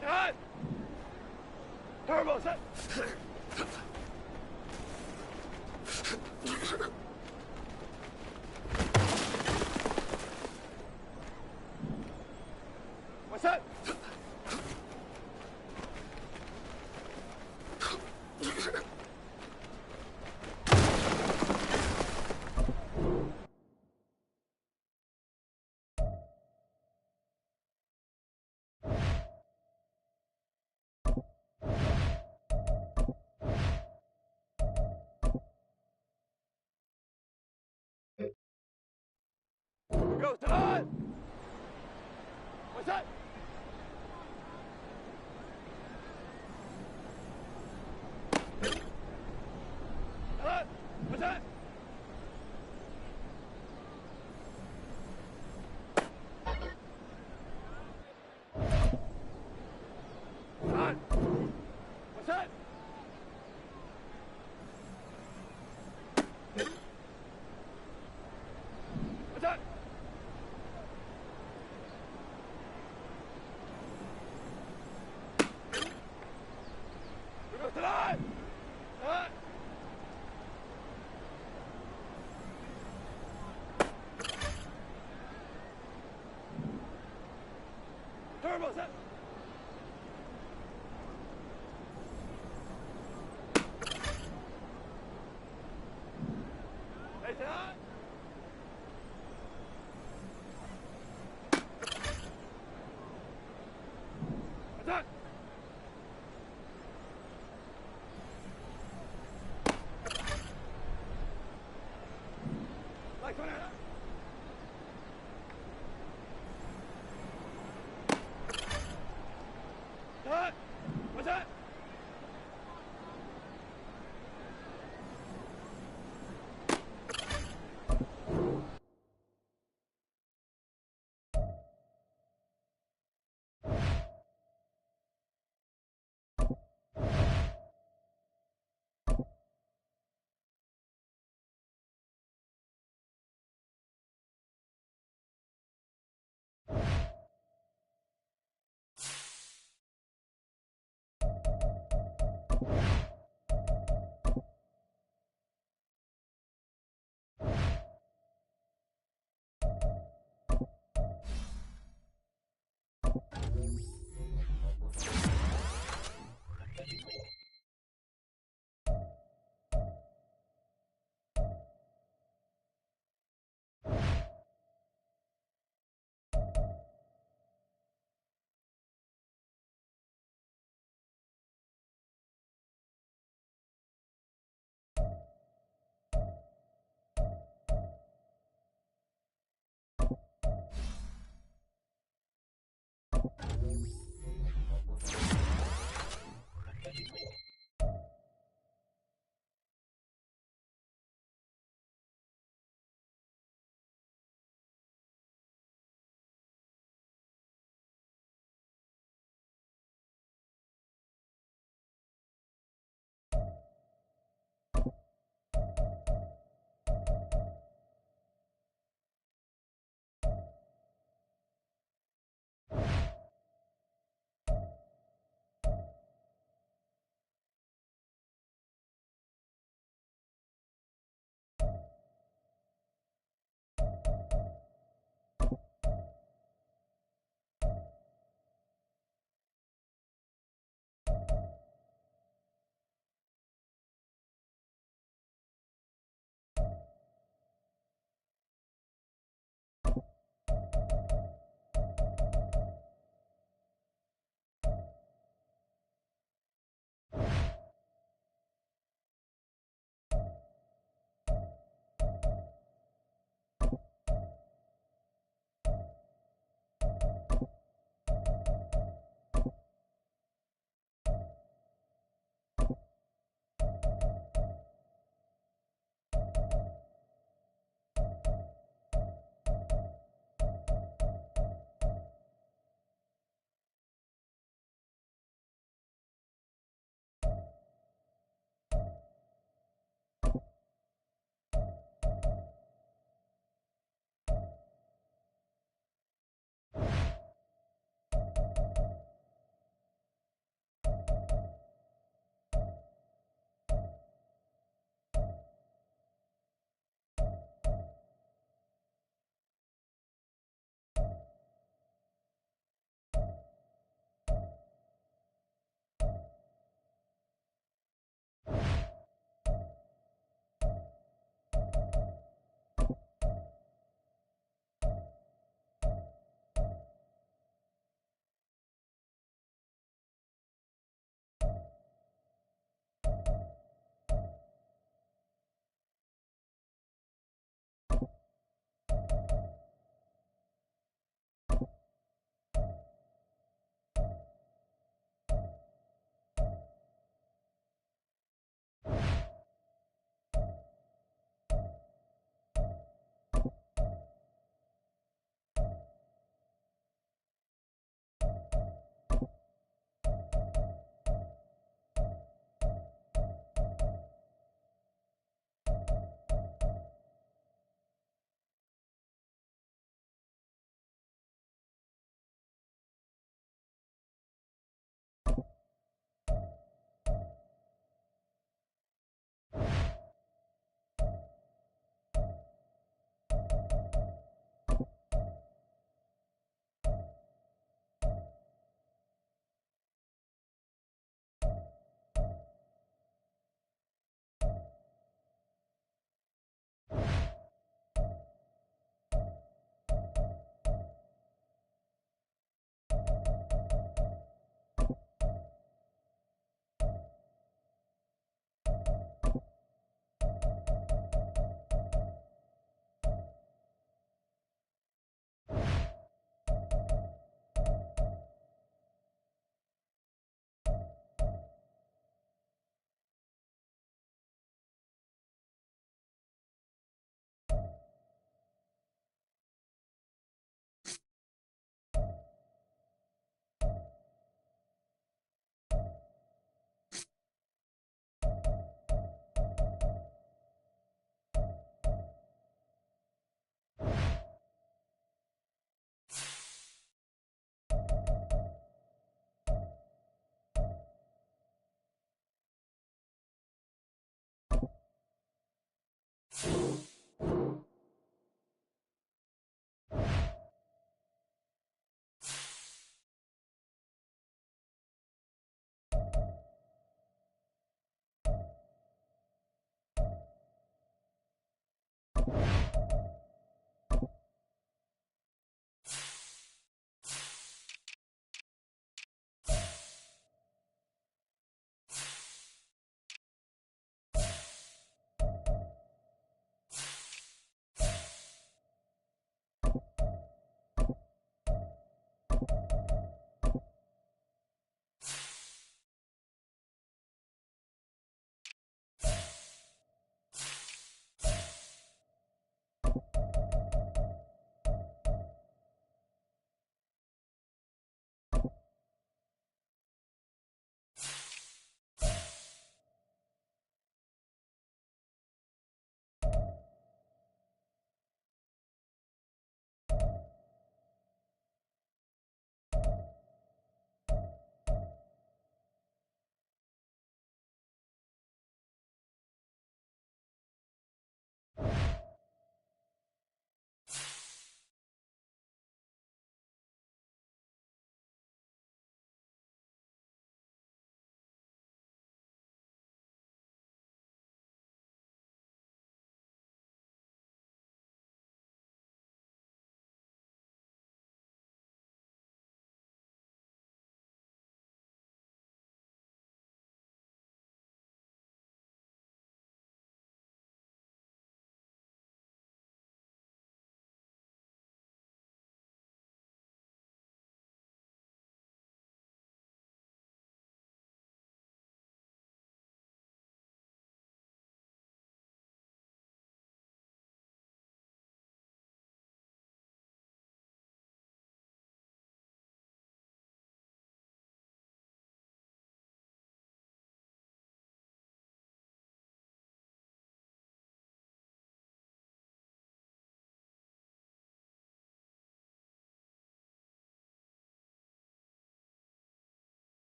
Tonight! Turbo set! What's that? Here goes tonight! What's that? Tonight! What's that? Tonight! What's that? What's that? Here goes tonight! Tonight!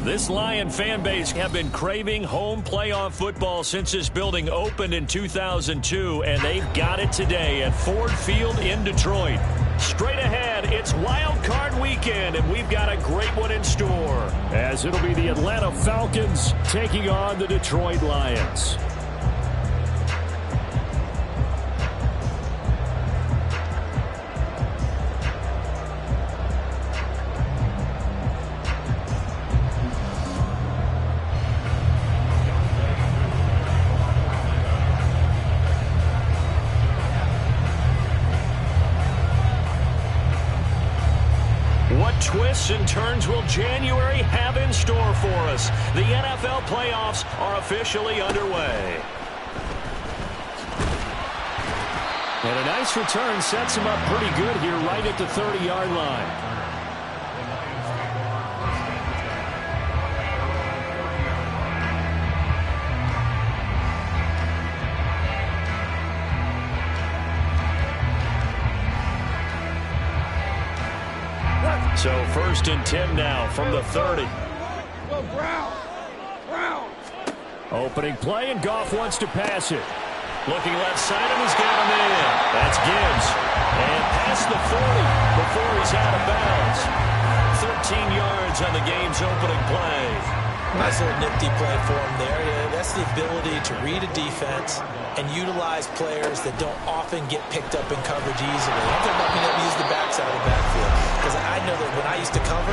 This Lion fan base have been craving home playoff football since this building opened in 2002, and they've got it today at Ford Field in Detroit. Straight ahead, it's Wild Card Weekend, and we've got a great one in store, as it'll be the Atlanta Falcons taking on the Detroit Lions. Twists and turns will January have in store for us? The NFL playoffs are officially underway. And a nice return sets him up pretty good here right at the 30-yard line. So 1st and 10 now from the 30. Opening play, and Goff wants to pass it. Looking left side, and he's got him in. That's Gibbs. And past the 40 before he's out of bounds. 13 yards on the game's opening play. Nice little nifty play for him there. Yeah, that's the ability to read a defense and utilize players that don't often get picked up in coverage easily. I'm talking about being able to use the backside of the backfield. Because I know that when I used to cover,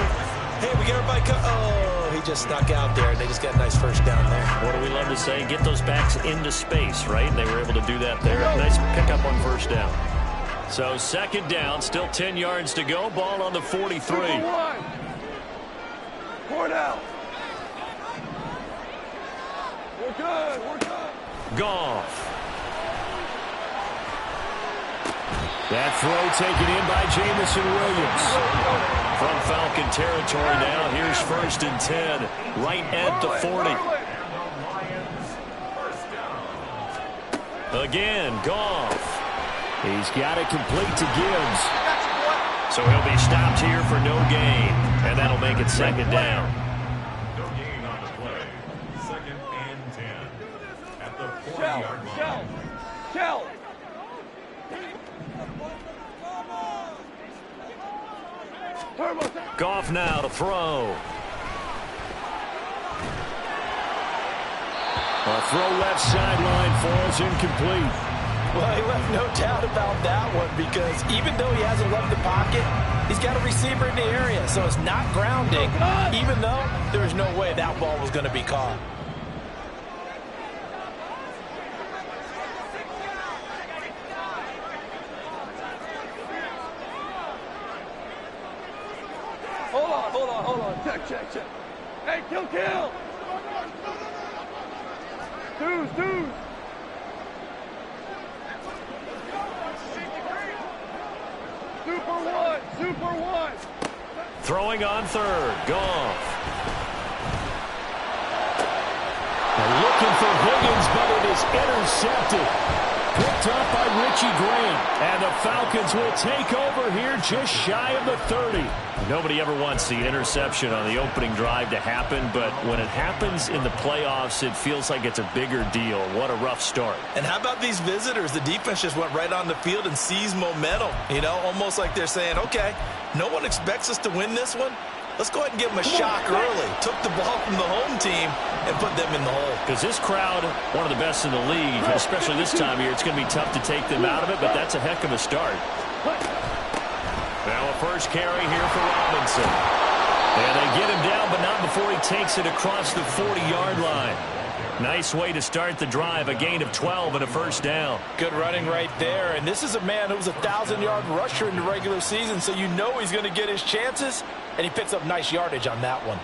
hey, we got everybody oh, he just snuck out there, and they just got a nice first down there. What do we love to say? Get those backs into space, right? And they were able to do that there. Nice pickup on first down. So 2nd down, still 10 yards to go. Ball on the 43. Four down. We're good. We're good. Goff. That throw taken in by Jamison Williams. From Falcon territory now. Here's 1st and 10. Right at the 40. Again, Goff. He's got it complete to Gibbs. So he'll be stopped here for no gain. And that'll make it 2nd down. No gain on the play. 2nd and 10. At the 40-yard line. Shell. Goff now to throw. A throw left sideline falls incomplete. Well, he left no doubt about that one, because even though he hasn't left the pocket, he's got a receiver in the area, so it's not grounding, even though there's no way that ball was going to be caught. Hold on. Check. Hey, kill. Deuce. Super one. Throwing on 3rd. Goff. And looking for Higgins, but it is intercepted. Picked up by Richie Grant. And the Falcons will take over here just shy of the 30. Nobody ever wants the interception on the opening drive to happen, but when it happens in the playoffs, it feels like it's a bigger deal. What a rough start. And how about these visitors? The defense just went right on the field and seized momentum. You know, almost like they're saying, okay, no one expects us to win this one. Let's go ahead and give them a shock early. Took the ball from the home team and put them in the hole. Because this crowd, one of the best in the league, especially this time of year, it's going to be tough to take them out of it, but that's a heck of a start. Now a first carry here for Robinson. And they get him down, but not before he takes it across the 40-yard line. Nice way to start the drive, a gain of 12 and a first down. Good running right there, and this is a man who was a 1,000-yard rusher in the regular season, so you know he's going to get his chances, and he picks up nice yardage on that one.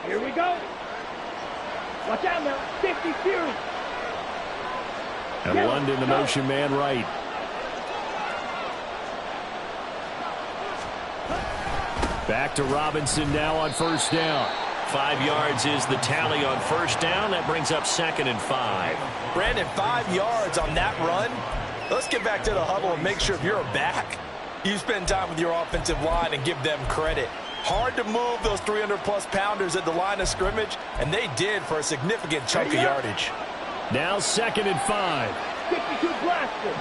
Here we go. Watch out now. 50 Fury. And London, the motion man right. Back to Robinson now on first down. 5 yards is the tally on first down. That brings up 2nd and 5. Brandon, 5 yards on that run. Let's get back to the huddle and make sure if you're a back, you spend time with your offensive line and give them credit. Hard to move those 300-plus pounders at the line of scrimmage, and they did for a significant chunk of yardage. Now 2nd and 5. 52 blaster.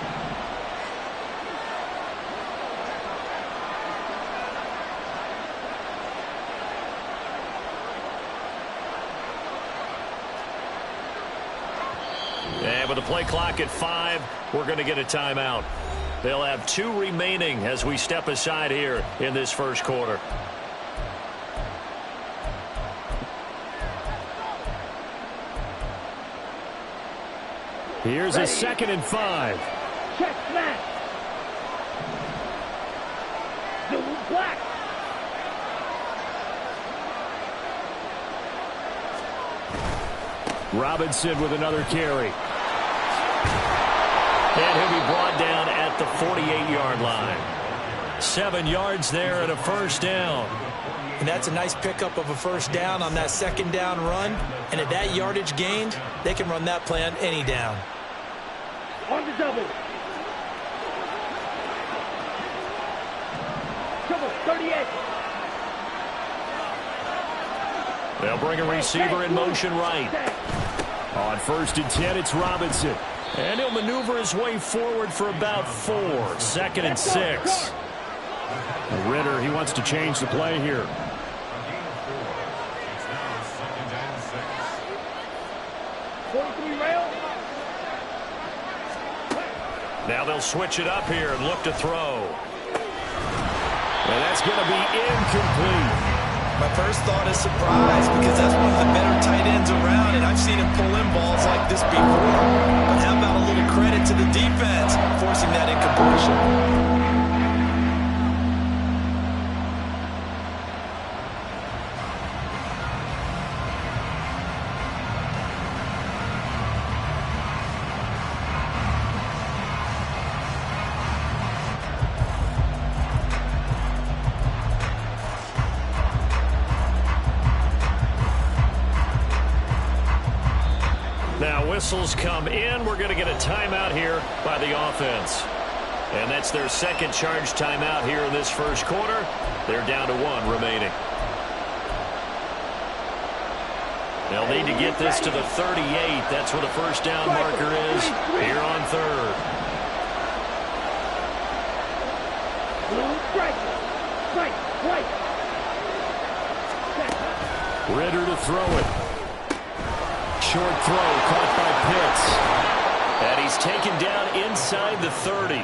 And with the play clock at 5, we're going to get a timeout. They'll have 2 remaining as we step aside here in this first quarter. Here's a 2nd and 5. Check snap. Double black. Robinson with another carry. And he'll be brought down at the 48-yard line. 7 yards there and a first down. And that's a nice pickup of a first down on that 2nd down run. And at that yardage gained, they can run that play on any down. On the double. Double, 38. They'll bring a receiver in motion right. On 1st and 10, it's Robinson. And he'll maneuver his way forward for about 4. 2nd and 6. Ritter, he wants to change the play here. Now they'll switch it up here and look to throw. And that's going to be incomplete. My first thought is surprise because that's one of the better tight ends around, and I've seen him pull in balls like this before. But how about a little credit to the defense forcing that incompletion? Whistles come in. We're going to get a timeout here by the offense. And that's their 2nd charge timeout here in this first quarter. They're down to 1 remaining. They'll need to get this to the 38. That's where the first down marker is here on 3rd. Ritter to throw it. Short throw caught by Pitts. And he's taken down inside the 30.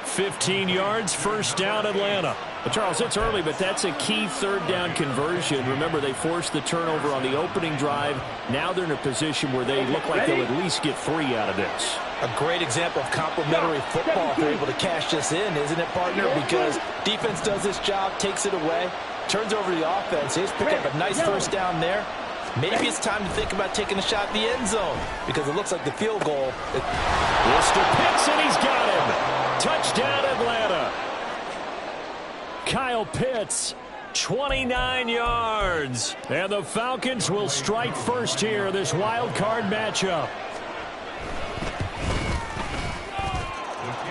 15 yards, first down Atlanta. Well, Charles, it's early, but that's a key 3rd down conversion. Remember, they forced the turnover on the opening drive. Now they're in a position where they look like they'll at least get 3 out of this. A great example of complementary football if they're able to cash this in, isn't it, partner? Because defense does this job, takes it away, turns over the offense. He's pick up a nice first down there. Maybe it's time to think about taking a shot in the end zone because it looks like the field goal. Mr. Pitts, and he's got him. Touchdown, Atlanta. Kyle Pitts, 29 yards. And the Falcons will strike first here in this wild card matchup.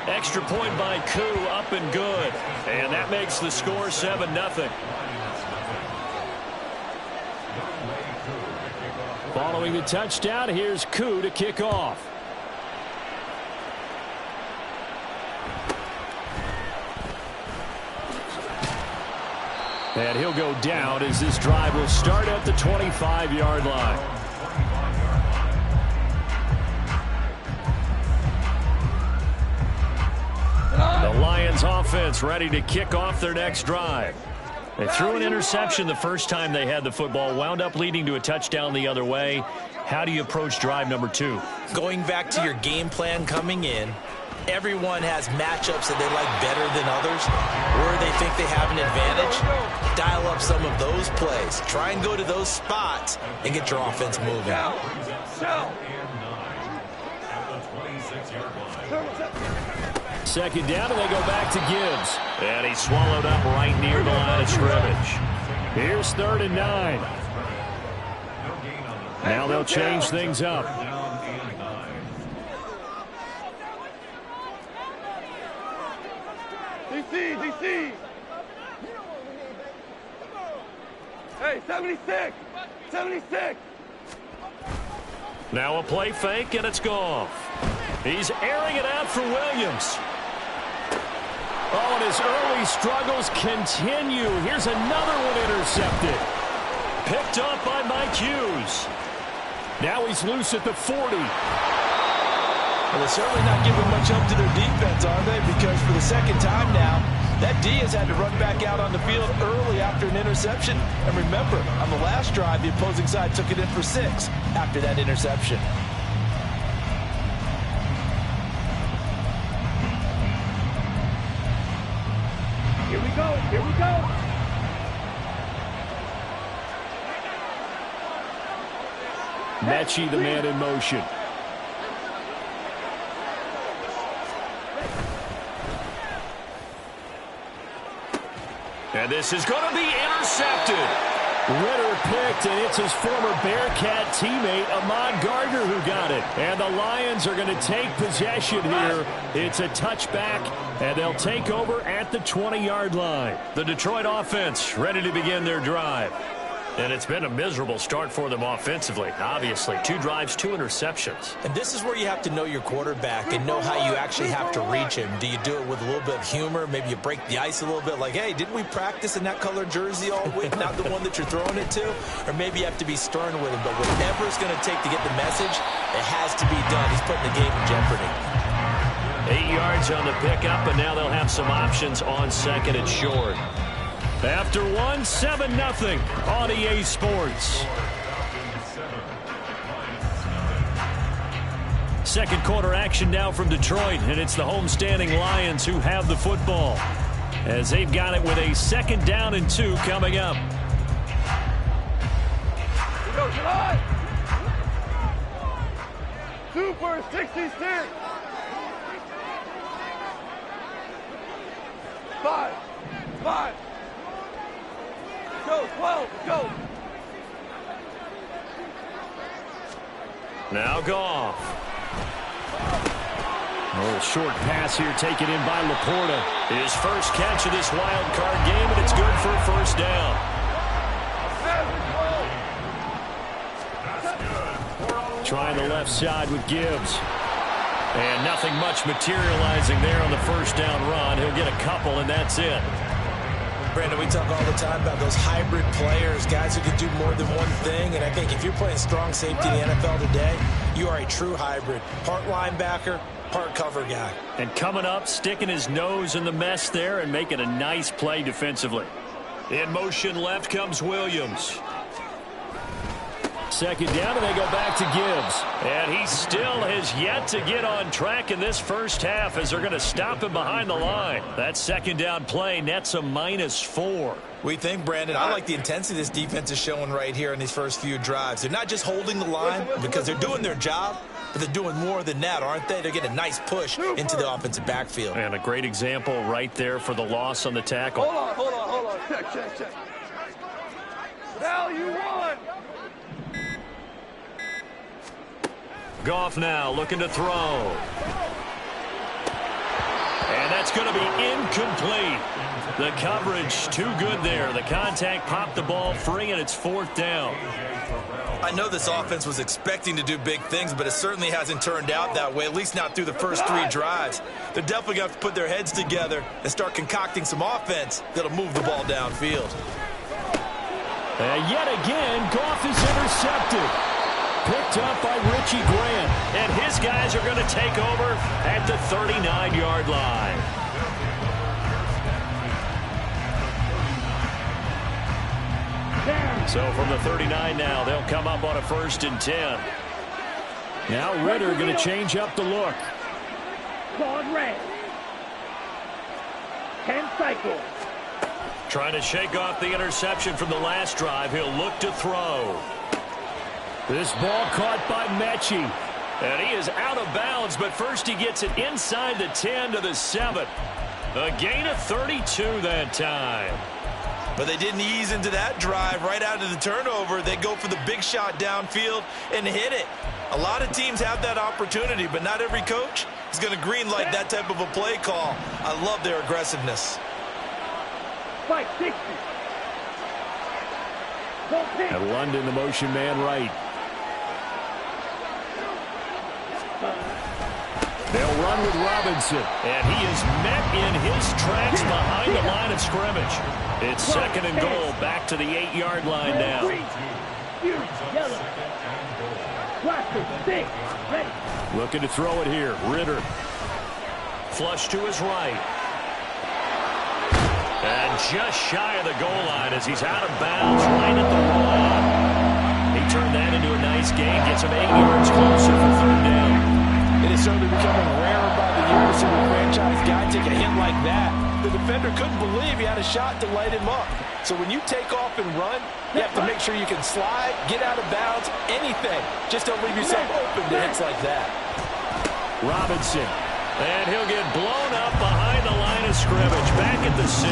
Extra point by Koo, up and good. And that makes the score 7-0. Following the touchdown, here's Koo to kick off. And he'll go down as this drive will start at the 25-yard line. The Lions offense ready to kick off their next drive. They threw an interception the first time they had the football, wound up leading to a touchdown the other way. How do you approach drive number 2? Going back to your game plan coming in, everyone has matchups that they like better than others, where they think they have an advantage. Dial up some of those plays. Try and go to those spots and get your offense moving. 26-yard line. Second down, and they go back to Gibbs. And he's swallowed up right near the line of scrimmage. Here's 3rd and 9. Now they'll change things up. DC! Hey, 76! 76! Now a play fake, and it's Goff. He's airing it out for Williams. Oh, and his early struggles continue. Here's another one intercepted. Picked off by Mike Hughes. Now he's loose at the 40. Well, they're certainly not giving much up to their defense, are they? Because for the second time now, that D has had to run back out on the field early after an interception. And remember, on the last drive, the opposing side took it in for 6 after that interception. Here we go! Here we go! Mechie, the man in motion. And this is going to be intercepted. Ritter picked, and it's his former Bearcat teammate, Ahmad Gardner, who got it. And the Lions are going to take possession here. It's a touchback, and they'll take over at the 20-yard line. The Detroit offense ready to begin their drive. And it's been a miserable start for them offensively, obviously. 2 drives, 2 interceptions. And this is where you have to know your quarterback and know how you actually have to reach him. Do you do it with a little bit of humor? Maybe you break the ice a little bit, like, hey, didn't we practice in that color jersey all week, not the one that you're throwing it to? Or maybe you have to be stern with him. But whatever it's going to take to get the message, it has to be done. He's putting the game in jeopardy. 8 yards on the pickup, and now they'll have some options on 2nd and short. After 1, 7-0 on EA Sports. Second quarter action now from Detroit, and it's the homestanding Lions who have the football, as they've got it with a 2nd down and 2 coming up. Go, July! Super 66! 5! Go, 12, go! Now Goff. A little short pass here taken in by Laporta. His first catch of this wild card game, and it's good for a 1st down. Trying the left side with Gibbs. And nothing much materializing there on the 1st down run. He'll get a couple, and that's it. Brandon, we talk all the time about those hybrid players, guys who can do more than one thing. And I think if you're playing strong safety in the NFL today, you are a true hybrid. Part linebacker, part cover guy. And coming up, sticking his nose in the mess there and making a nice play defensively. In motion left comes Williams. 2nd down, and they go back to Gibbs. And he still has yet to get on track in this first half as they're going to stop him behind the line. That 2nd down play nets a -4. We think, Brandon, I like the intensity this defense is showing right here in these first few drives. They're not just holding the line because they're doing their job, but they're doing more than that, aren't they? They're getting a nice push into the offensive backfield. And a great example right there for the loss on the tackle. Hold on. Check. Now you won! Goff now looking to throw. And that's going to be incomplete. The coverage too good there. The contact popped the ball free, and it's 4th down. I know this offense was expecting to do big things, but it certainly hasn't turned out that way, at least not through the first 3 drives. They're definitely going to have to put their heads together and start concocting some offense that'll move the ball downfield. And yet again, Goff is intercepted. Picked up by Richie Grant. And his guys are going to take over at the 39-yard line. So from the 39 now, they'll come up on a 1st and 10. Now Ritter going to change up the look. Claude red. 10 cycles. Trying to shake off the interception from the last drive. He'll look to throw. This ball caught by Mechie. And he is out of bounds, but first he gets it inside the 10 to the 7. A gain of 32 that time. But they didn't ease into that drive right out of the turnover. They go for the big shot downfield and hit it. A lot of teams have that opportunity, but not every coach is going to greenlight that type of a play call. I love their aggressiveness. And London, the motion man right. They'll run with Robinson, and he is met in his tracks behind the line of scrimmage. It's second and goal, back to the 8-yard line now. Looking to throw it here, Ritter. Flush to his right. And just shy of the goal line as he's out of bounds right at the 1. He turned that into a nice gain, gets him 8 yards closer for third down. It is certainly becoming rarer by the year to see a franchise guy take a hit like that. The defender couldn't believe he had a shot to light him up. So when you take off and run, you have to make sure you can slide, get out of bounds, anything. Just don't leave yourself open to hits like that. Robinson. And he'll get blown up behind the line of scrimmage. Back at the 6.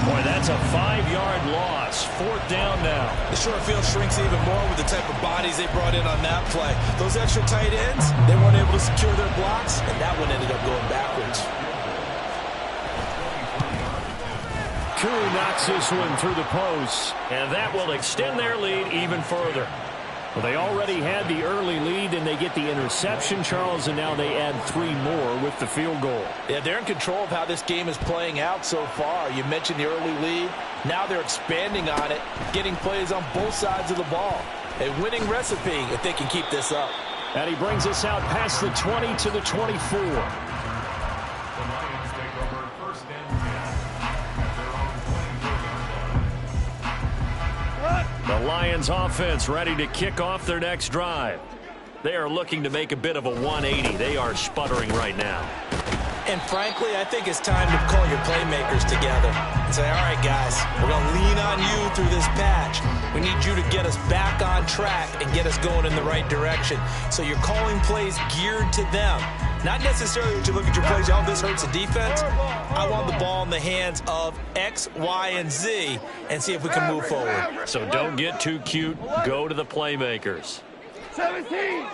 Boy, that's a 5-yard loss. Fourth down now. The short field shrinks even more with the type of bodies they brought in on that play. Those extra tight ends, they weren't able to secure their blocks, and that one ended up going backwards. Koo knocks this one through the post, and that will extend their lead even further. Well, they already had the early lead, and they get the interception, Charles, and now they add 3 more with the field goal. Yeah, they're in control of how this game is playing out so far. You mentioned the early lead. Now they're expanding on it, getting plays on both sides of the ball. A winning recipe if they can keep this up. And he brings us out past the 20 to the 24. The Lions take over first and 10 at their own 22-yard line. The Lions offense ready to kick off their next drive. They are looking to make a bit of a 180. They are sputtering right now. And frankly, I think it's time to call your playmakers together and say, all right, guys, we're going to lean on you through this patch. We need you to get us back on track and get us going in the right direction. So you're calling plays geared to them. Not necessarily that you look at your plays, oh, this hurts the defense. I want the ball in the hands of X, Y, and Z and see if we can move forward. So don't get too cute. Go to the playmakers. 17!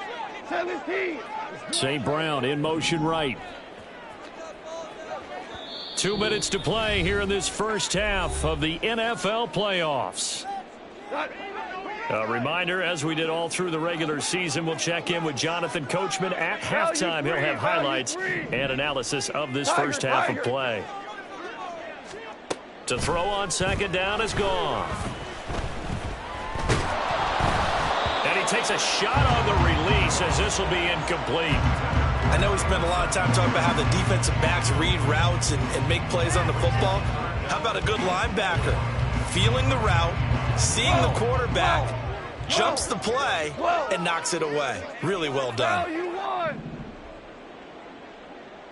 St. Brown in motion right. 2 minutes to play here in this first half of the NFL playoffs. A reminder, as we did all through the regular season, we'll check in with Jonathan Coachman at halftime. He'll have highlights and analysis of this first half of play. To throw on second down is gone. And he takes a shot on the release as this will be incomplete. I know we spent a lot of time talking about how the defensive backs read routes and make plays on the football. How about a good linebacker? Feeling the route, seeing the quarterback, jumps the play, and knocks it away. Really well done.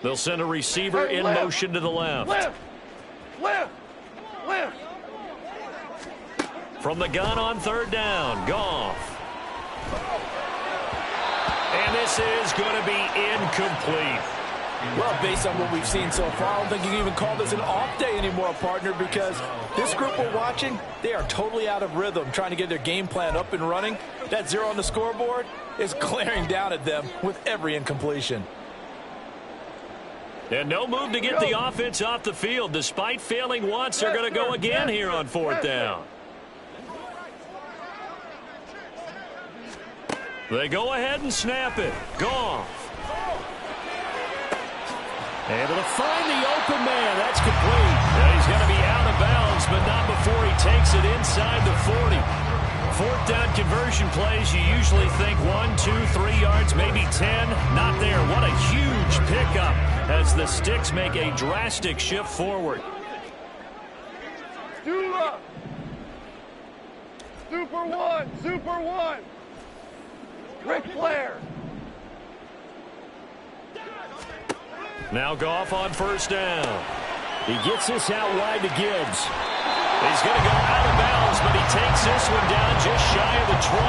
They'll send a receiver in motion to the left. From the gun on third down, Goff. And this is going to be incomplete. Well, based on what we've seen so far, I don't think you can even call this an off day anymore, partner, because this group we're watching, they are totally out of rhythm, trying to get their game plan up and running. That 0 on the scoreboard is glaring down at them with every incompletion. And no move to get the offense off the field. Despite failing once, they're going to go again here on fourth down. They go ahead and snap it. Goff. Able to find the open man. That's complete. And he's going to be out of bounds, but not before he takes it inside the 40. Fourth down conversion plays, you usually think 1, 2, 3 yards, maybe 10. Not there. What a huge pickup as the Sticks make a drastic shift forward. Super one. Ric Flair. Now Goff on first down. He gets this out wide to Gibbs. He's going to go out of bounds, but he takes this one down just shy of the 20.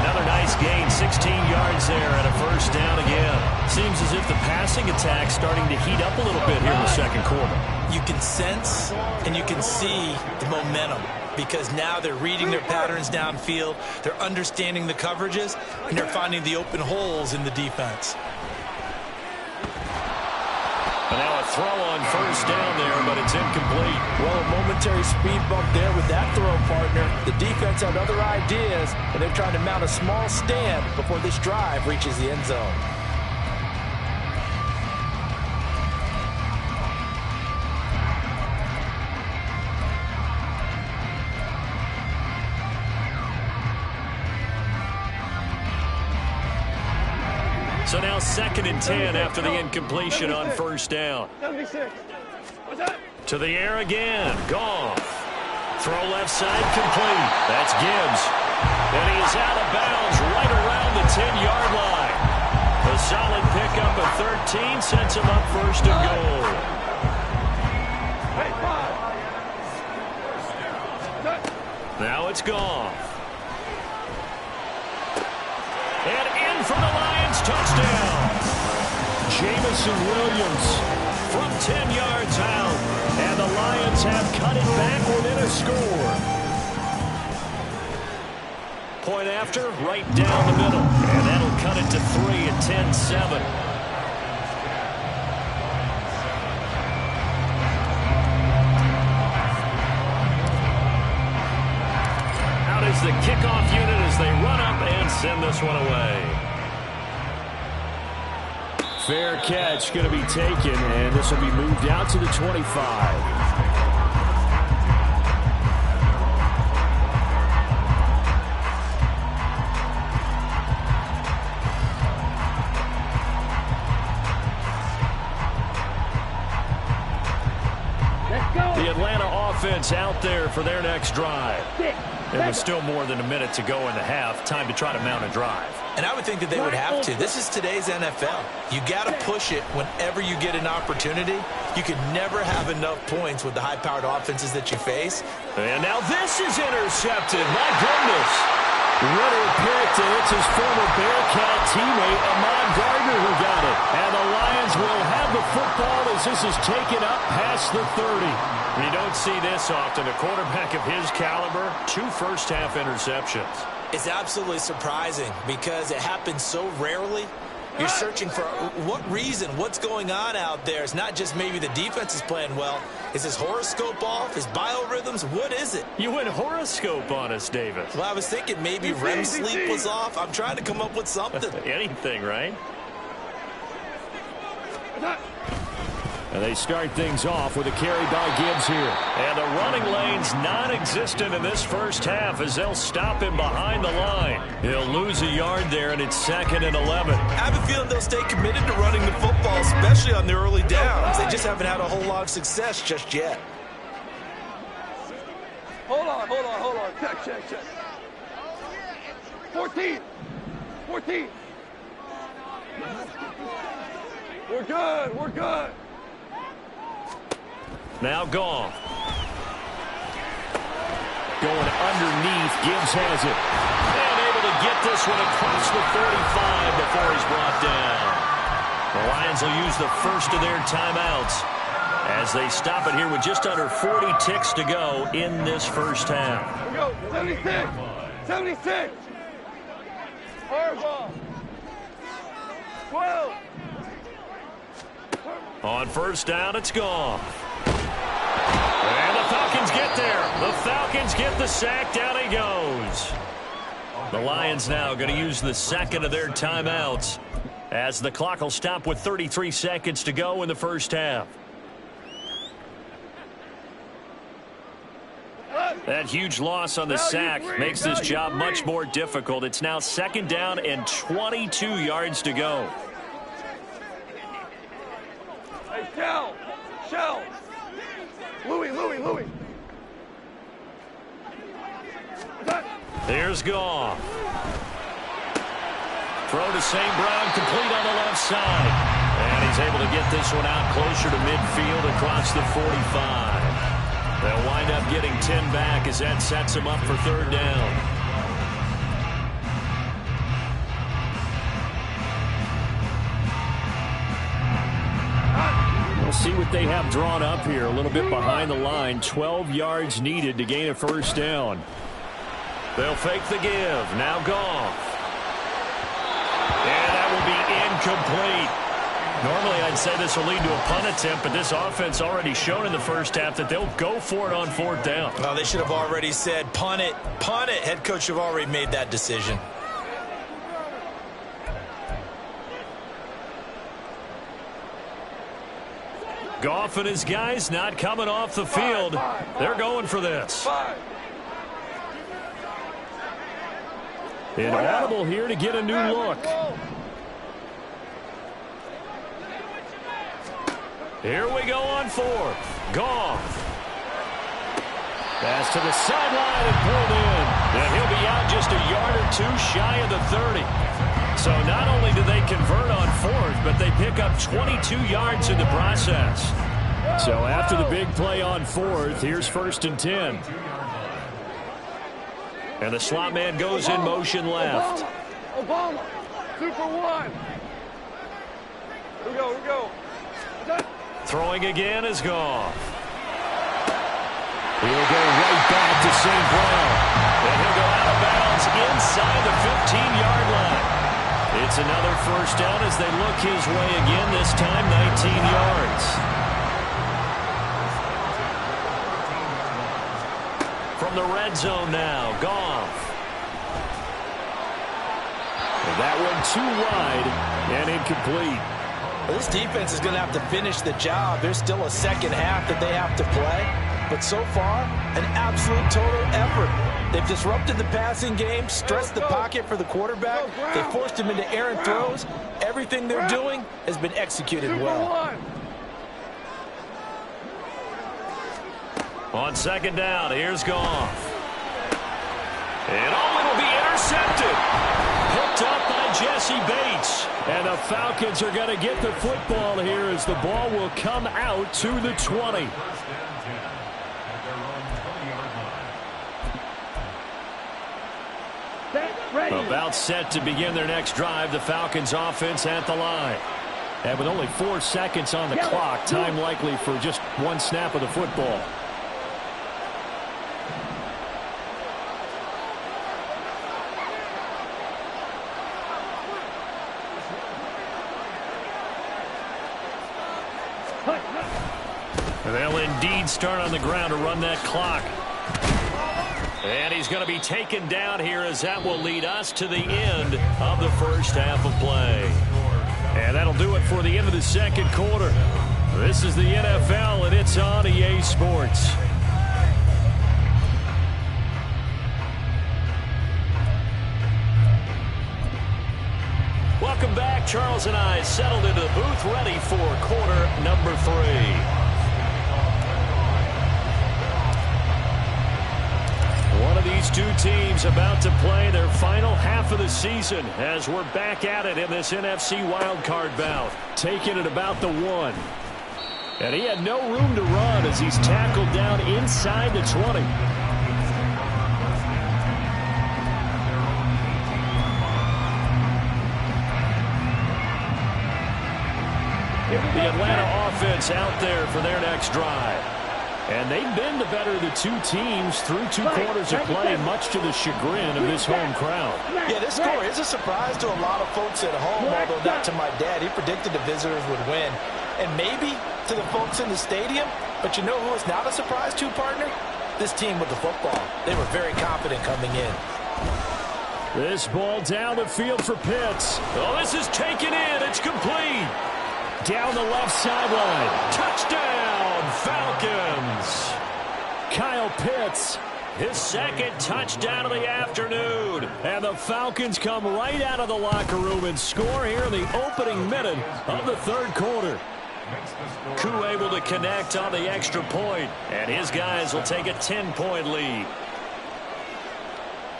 Another nice Nice gain, 16 yards there and a first down again. Seems as if the passing attack's starting to heat up a little bit here in the second quarter. You can sense and you can see the momentum because now they're reading their patterns downfield, they're understanding the coverages, and they're finding the open holes in the defense. And now a throw on first down there, but it's incomplete. Well, a momentary speed bump there with that throw, partner. The defense had other ideas, and they're trying to mount a small stand before this drive reaches the end zone. So now 2nd and 10 after the incompletion on first down. 76. What's that? To the air again. Goff. Throw left side complete. That's Gibbs. And he's out of bounds right around the 10-yard line. A solid pickup of 13 sets him up first and goal. Hey, 5. Now it's Goff. And in for the Lions touchdown. Jamison Williams from 10 yards out. And the Lions have cut it back within a score. Point after, right down the middle. And that'll cut it to 3 at 10-7. Out is the kickoff unit as they run up and send this one away. Fair catch going to be taken, and this will be moved out to the 25. The Atlanta offense out there for their next drive. And with still more than a minute to go in the half, time to try to mount a drive. And I would think that they would have to. This is today's NFL. You got to push it whenever you get an opportunity. You can never have enough points with the high-powered offenses that you face. And now this is intercepted. My goodness. Ritter picked, and it's his former Bearcat teammate, Ahmad Gardner, who got it. And the Lions will have the football as this is taken up past the 30. You don't see this often. A quarterback of his caliber, 2 first-half interceptions. It's absolutely surprising because it happens so rarely. You're searching for what reason, what's going on out there. It's not just maybe the defense is playing well. Is his horoscope off? His biorhythms? What is it? You went horoscope on us, Davis. Well, I was thinking maybe REM sleep was off. I'm trying to come up with something. Anything, right? And they start things off with a carry by Gibbs here. And the running lane's non-existent in this first half as they'll stop him behind the line. He'll lose a yard there, and it's 2nd and 11. I have a feeling they'll stay committed to running the football, especially on the early downs. They just haven't had a whole lot of success just yet. Hold on. Check. 14. We're good. Now Goff. Going underneath. Gibbs has it. And able to get this one across the 45 before he's brought down. The Lions will use the first of their timeouts as they stop it here with just under 40 ticks to go in this first half. We go. 76. Hardball. 12. On first down, it's Goff. And the Falcons get there. The Falcons get the sack. Down he goes. The Lions now going to use the second of their timeouts as the clock will stop with 33 seconds to go in the first half. That huge loss on the sack makes this job much more difficult. It's now 2nd down and 22 yards to go. Hey, Shell. Louis. Here's Goff. Throw to St. Brown, complete on the left side. And he's able to get this one out closer to midfield across the 45. They'll wind up getting 10 back as that sets him up for 3rd down. 4th they have drawn up here, a little bit behind the line. 12 yards needed to gain a first down. They'll fake the give. Now Goff. And that will be incomplete. Normally I'd say this will lead to a punt attempt, but this offense already shown in the first half that they'll go for it on 4th down. Well, they should have already said punt it, punt it. Head coach have already made that decision. Goff and his guys not coming off the field. They're going for this. Inaudible here to get a new look. Here we go on 4th. Goff. Pass to the sideline and pulled in. And he'll be out just a yard or two shy of the 30. So not only do they convert on 4th, but they pick up 22 yards in the process. So after the big play on 4th, here's 1st and 10. And the slot man goes in motion left. Obama, 2 for 1. Here we go. Throwing again is Goff. He'll go right back to St. Brown. And he'll go out of bounds inside the 15-yard line. It's another first down as they look his way again, this time 19 yards. From the red zone now, Goff. And that one too wide and incomplete. Well, this defense is going to have to finish the job. There's still a second half that they have to play. But so far, an absolute total effort. They've disrupted the passing game, stressed the pocket for the quarterback. They forced him into errant throws. Everything they're doing has been executed well. On 2nd down, here's Goff. And it'll be intercepted. Picked up by Jesse Bates. And the Falcons are going to get the football here as the ball will come out to the 20. About set to begin their next drive, the Falcons offense at the line. And with only 4 seconds on the clock, time likely for just one snap of the football. They'll indeed start on the ground to run that clock. And he's going to be taken down here as that will lead us to the end of the first half of play. And that'll do it for the end of the second quarter. This is the NFL, and it's on EA Sports. Welcome back. Charles and I settled into the booth ready for quarter number 3. One of these two teams about to play their final half of the season as we're back at it in this NFC wildcard bout. Taking it about the 1. And he had no room to run as he's tackled down inside the 20. The Atlanta offense out there for their next drive. And they've been the better of the two teams through 2 quarters of play, much to the chagrin of this home crowd. Yeah, this score is a surprise to a lot of folks at home, although not to my dad. He predicted the visitors would win. And maybe to the folks in the stadium, but you know who is not a surprise to, partner? This team with the football. They were very confident coming in. This ball down the field for Pitts. Oh, this is taken in. It's complete. Down the left sideline. Touchdown, Falcons. Kyle Pitts, his second touchdown of the afternoon. And the Falcons come right out of the locker room and score here in the opening minute of the third quarter. Koo able to connect on the extra point, and his guys will take a 10-point lead.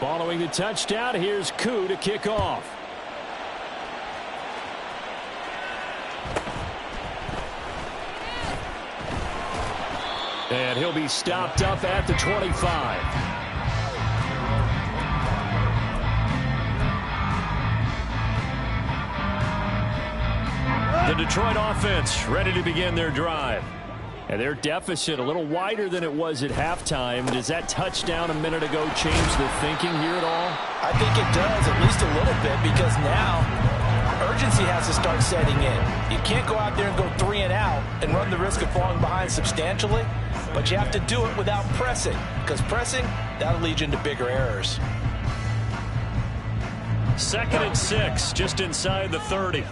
Following the touchdown, here's Koo to kick off. And he'll be stopped up at the 25. The Detroit offense ready to begin their drive. And their deficit a little wider than it was at halftime. Does that touchdown a minute ago change the thinking here at all? I think it does, at least a little bit, because now urgency has to start setting in. You can't go out there and go 3 and out and run the risk of falling behind substantially, but you have to do it without pressing, because pressing, that'll lead you into bigger errors. 2nd and 6, just inside the 30.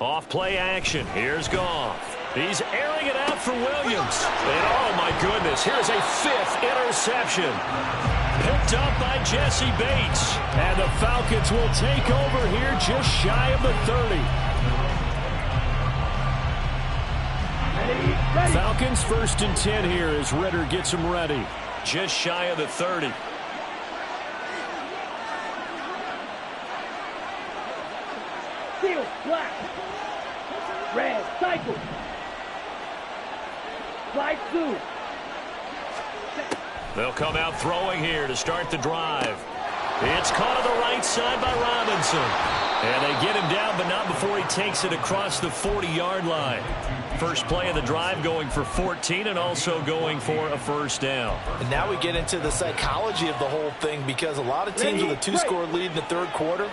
Off play action. Here's Goff. He's airing it out for Williams. And oh my goodness, here's a 5th interception. Picked up by Jesse Bates. And the Falcons will take over here just shy of the 30. Falcons 1st and 10 here as Ritter gets them ready. Just shy of the 30. Steel, black. Red, cycle. Slide 2. They'll come out throwing here to start the drive. It's caught on the right side by Robinson. And they get him down, but not before he takes it across the 40-yard line. First play of the drive going for 14 and also going for a 1st down. And now we get into the psychology of the whole thing, because a lot of teams with a 2-score lead in the 3rd quarter,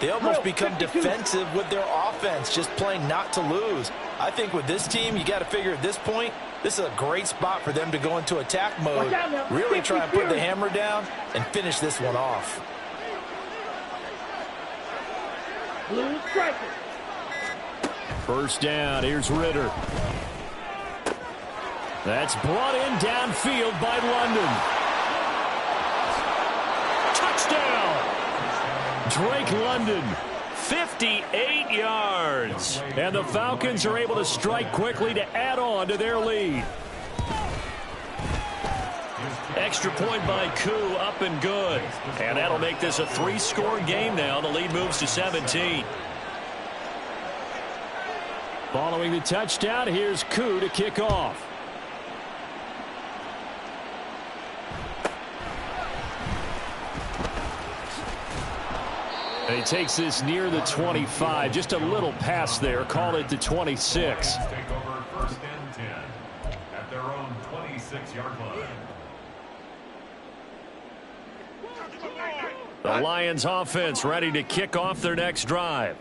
they almost become defensive with their offense, just playing not to lose. I think with this team, you got to figure at this point, this is a great spot for them to go into attack mode, really try and put the hammer down and finish this one off. Blue striker. 1st down, here's Ritter. That's brought in downfield by London. Touchdown! Drake London, 58 yards. And the Falcons are able to strike quickly to add on to their lead. Extra point by Koo, up and good. And that'll make this a 3-score game now. The lead moves to 17. Following the touchdown, here's Koo to kick off. And he takes this near the 25. Just a little pass there. Call it the 26. Take over 1st and 10 at their own 26-yard line. The Lions offense ready to kick off their next drive.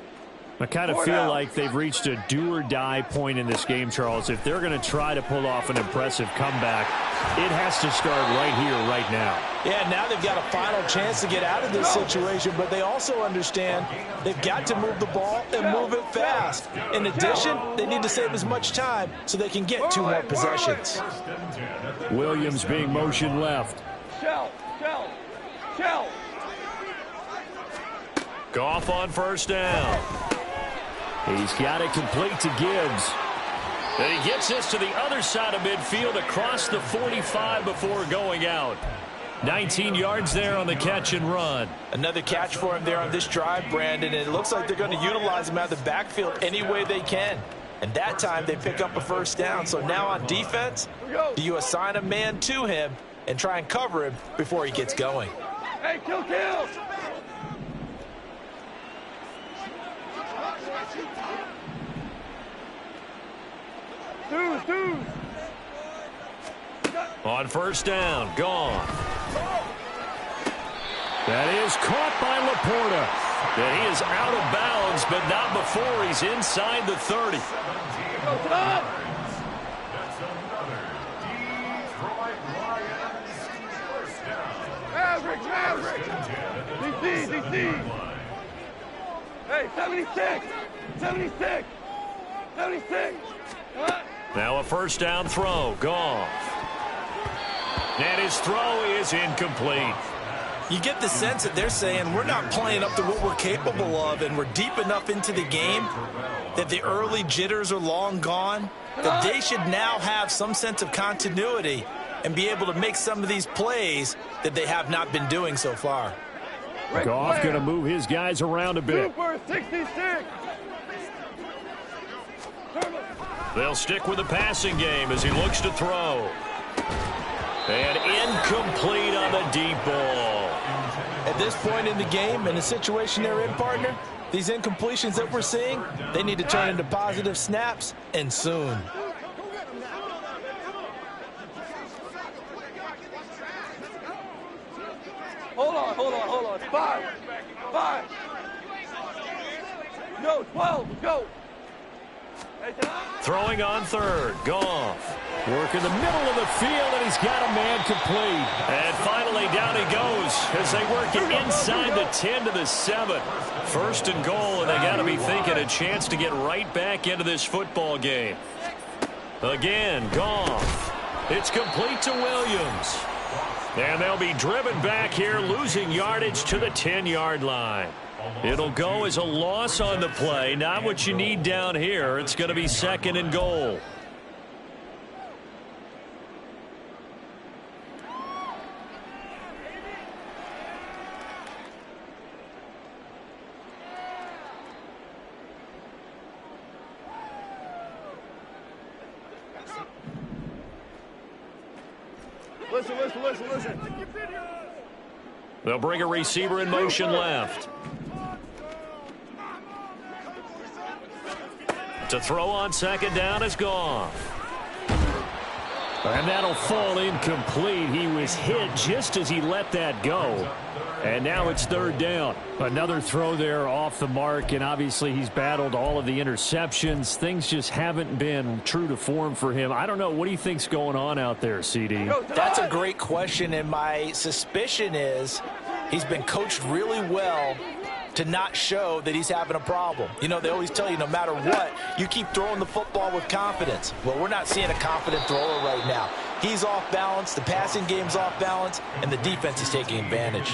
I kind of feel like they've reached a do-or-die point in this game, Charles. If they're going to try to pull off an impressive comeback, it has to start right here, right now. Yeah, now they've got a final chance to get out of this situation, but they also understand they've got to move the ball and move it fast. In addition, they need to save as much time so they can get 2 more possessions. Williams being motion left. Shell. Goff on 1st down. He's got it complete to Gibbs. And he gets this to the other side of midfield across the 45 before going out. 19 yards there on the catch and run. Another catch for him there on this drive, Brandon, and it looks like they're going to utilize him out of the backfield any way they can. And that time they pick up a 1st down. So now on defense, do you assign a man to him and try and cover him before he gets going? Hey, kill! Dude. On 1st down, gone. That is caught by Laporta. And he is out of bounds, but not before he's inside the 30. That's another Detroit Lions 1st down. Maverick. DC. Hey, 76. Now a 1st down throw, Goff. And his throw is incomplete. You get the sense that they're saying we're not playing up to what we're capable of, and we're deep enough into the game that the early jitters are long gone, that they should now have some sense of continuity and be able to make some of these plays that they have not been doing so far. Goff going to move his guys around a bit. Super 66. They'll stick with the passing game as he looks to throw. And incomplete on the deep ball. At this point in the game, in the situation they're in, partner, These incompletions that we're seeing, they need to turn into positive snaps, and soon. Hold on. 5. No, 12. Go. Throwing on third. Goff. Work in the middle of the field, and he's got a man complete. And finally, down he goes as they work it inside the 10 to the 7. First and goal, and they got to be thinking a chance to get right back into this football game. Again, Goff. It's complete to Williams. And they'll be driven back here, losing yardage to the 10-yard line. It'll go as a loss on the play. Not what you need down here. It's going to be second and goal. Listen. They'll bring a receiver in motion left. To throw on second down is Goff. And that'll fall incomplete. He was hit just as he let that go. And now it's third down. Another throw there off the mark, and obviously he's battled all of the interceptions. Things just haven't been true to form for him. I don't know. What do you think's going on out there, CD? That's a great question, and my suspicion is he's been coached really well to not show that he's having a problem. You know, they always tell you no matter what, you keep throwing the football with confidence. Well, we're not seeing a confident thrower right now. He's off balance, the passing game's off balance, and the defense is taking advantage.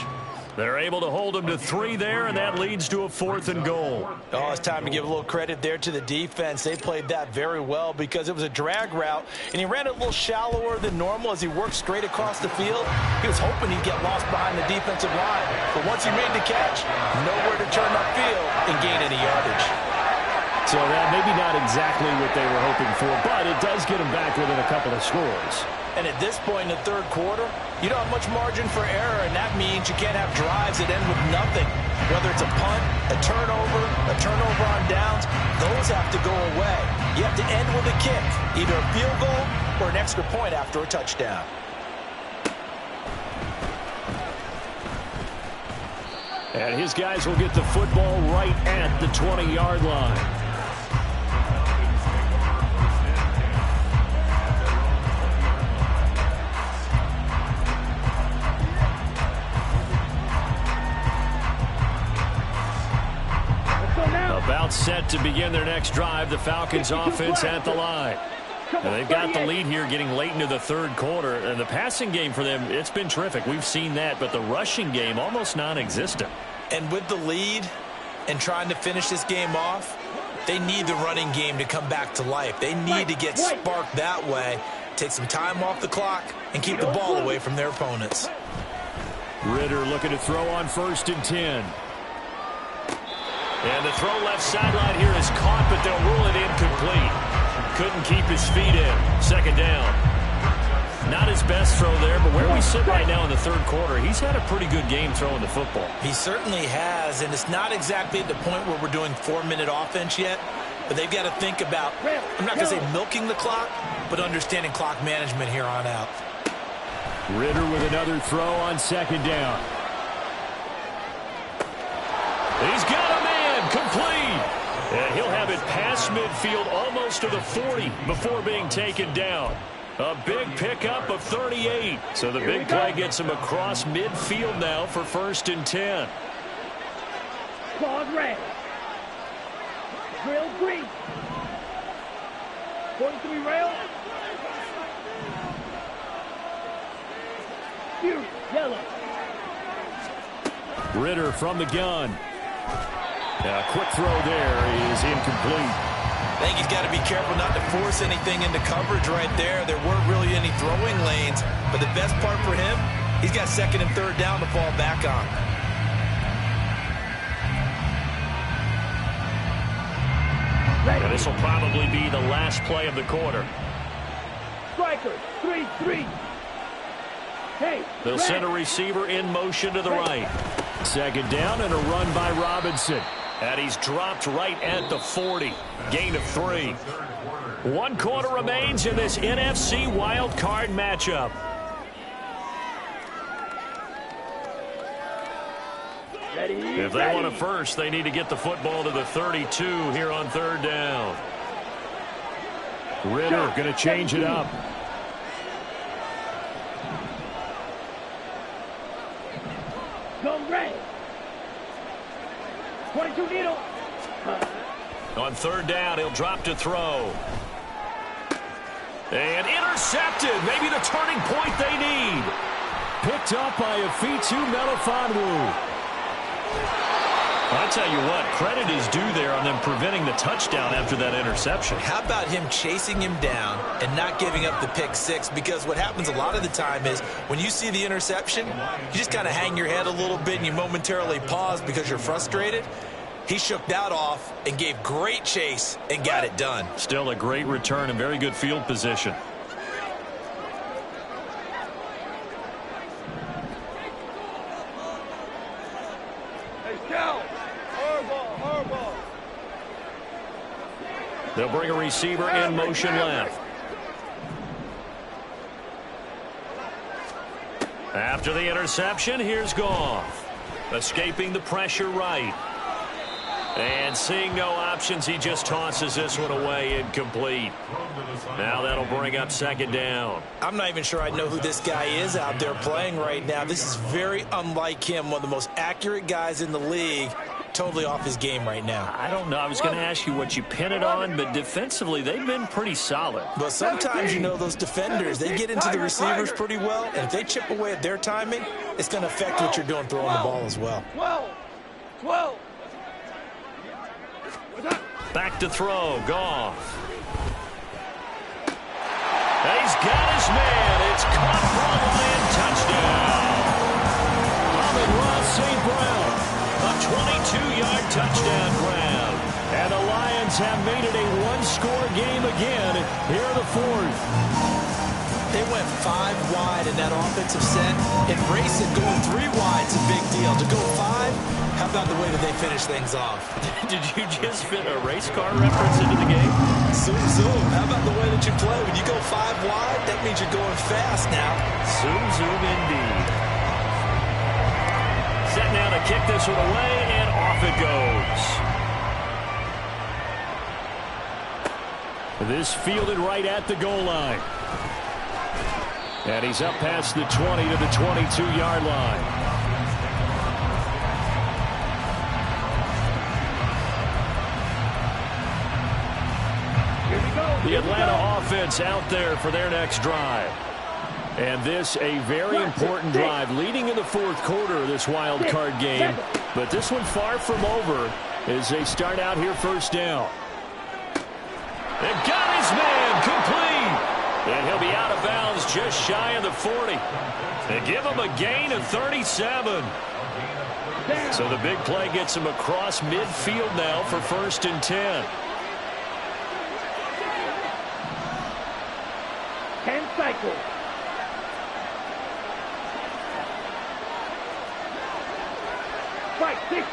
They're able to hold him to 3 there, and that leads to a 4th and goal. Oh, it's time to give a little credit there to the defense. They played that very well because it was a drag route, and he ran it a little shallower than normal as he worked straight across the field. He was hoping he'd get lost behind the defensive line, but once he made the catch, nowhere to turn upfield and gain any yardage. So that maybe not exactly what they were hoping for, but it does get them back within a couple of scores. And at this point in the third quarter, you don't have much margin for error, and that means you can't have drives that end with nothing. Whether it's a punt, a turnover on downs, those have to go away. You have to end with a kick, either a field goal or an extra point after a touchdown. And his guys will get the football right at the 20-yard line. About set to begin their next drive. The Falcons offense at the line. And they've got the lead here getting late into the third quarter. And the passing game for them, it's been terrific. We've seen that. But the rushing game, almost non-existent. And with the lead and trying to finish this game off, they need the running game to come back to life. They need to get sparked that way, take some time off the clock, and keep the ball away from their opponents. Ritter looking to throw on 1st and 10. And the throw left sideline here is caught, but they'll rule it incomplete. Couldn't keep his feet in. Second down. Not his best throw there, but where we sit right now in the third quarter, he's had a pretty good game throwing the football. He certainly has, and it's not exactly at the point where we're doing 4-minute offense yet, but they've got to think about, I'm not going to say milking the clock, but understanding clock management here on out. Ritter with another throw on second down. He's got a man complete. And he'll have it past midfield almost to the 40 before being taken down. A big pickup of 38. So the big play gets him across midfield now for 1st and 10. Claude red. Drill green. 43 rail. Fury yellow. Ritter from the gun. A quick throw there is incomplete. I think he's got to be careful not to force anything into coverage right there. There weren't really any throwing lanes, but the best part for him, he's got 2nd and 3rd down to fall back on. And this will probably be the last play of the quarter. Striker 3-3. Hey, they'll send a receiver in motion to the right. Second down and a run by Robinson. And he's dropped right at the 40. Gain of 3. 1 quarter remains in this NFC wild card matchup. If they want a first, they need to get the football to the 32 here on 3rd down. Ritter going to change it up. Go red. 22 needle. On 3rd down, he'll drop to throw. And intercepted. Maybe the turning point they need. Picked up by Afitu Melifonwu. I tell you what, credit is due there on them preventing the touchdown after that interception. How about him chasing him down and not giving up the pick 6? Because what happens a lot of the time is when you see the interception, you just kind of hang your head a little bit and you momentarily pause because you're frustrated. He shook that off and gave great chase and got it done. Still a great return and very good field position. They'll bring a receiver in motion left. After the interception, here's Goff. Escaping the pressure right. And seeing no options, he just tosses this one away, incomplete. Now that'll bring up 2nd down. I'm not even sure I know who this guy is out there playing right now. This is very unlike him, one of the most accurate guys in the league. Totally off his game right now. I don't know. I was going to ask you what you pin it on, but defensively, they've been pretty solid. But sometimes, you know, those defenders, they get into the receivers pretty well, and if they chip away at their timing, it's going to affect what you're doing throwing the ball as well. 12. Back to throw. Goff. He's got his man. It's caught for a Lion touchdown. Amon-Ra St. Brown. A 22-yard touchdown grab. And the Lions have made it a one-score game again here in the 4th. They went 5 wide in that offensive set. And racing going 3 wide's a big deal. To go 5, how about the way that they finish things off? Did you just fit a race car reference into the game? Zoom, zoom. How about the way that you play? When you go 5 wide, that means you're going fast now. Zoom, zoom indeed. Set now to kick this one away, and off it goes. This fielded right at the goal line. And he's up past the 20 to the 22-yard line. The Atlanta offense out there for their next drive. And this a very important drive leading in the 4th quarter of this wild card game. But this one far from over as they start out here 1st down. They've got his man complete. And he'll be out of bounds just shy of the 40. They give him a gain of 37. So the big play gets him across midfield now for 1st and 10. 10 cycles. Fight 60.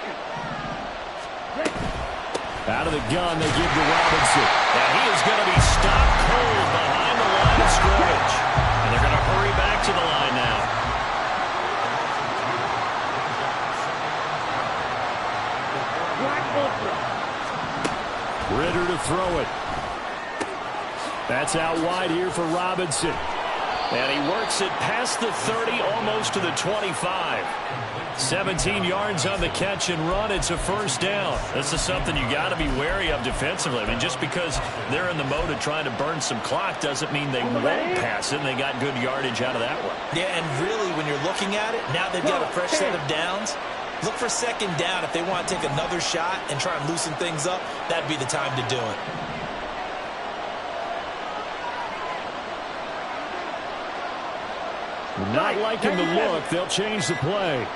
Out of the gun, they give to Robinson. And he is going to be stopped cold behind the line of scrimmage. And they're going to hurry back to the line now. Ritter to throw it. That's out wide here for Robinson. And he works it past the 30, almost to the 25. 17 yards on the catch and run. It's a 1st down. This is something you got to be wary of defensively. I mean, just because they're in the mode of trying to burn some clock doesn't mean they won't pass it. And they got good yardage out of that one. Yeah, and really, when you're looking at it, now they've got a fresh set of downs. Look for 2nd down. If they want to take another shot and try and loosen things up, that'd be the time to do it. Not liking the look. They'll change the play.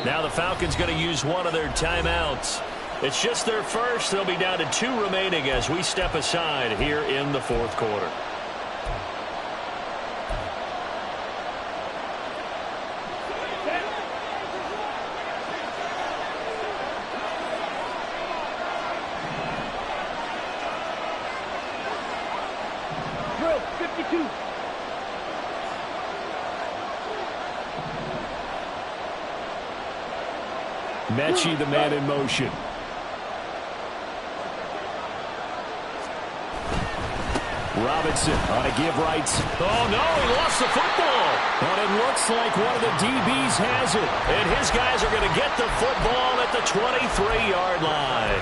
Now the Falcons going to use one of their timeouts. It's just their first. They'll be down to 2 remaining as we step aside here in the 4th quarter. Mechie, the man in motion. Robinson on a give right. Oh, no, he lost the football. But it looks like one of the DBs has it. And his guys are going to get the football at the 23-yard line.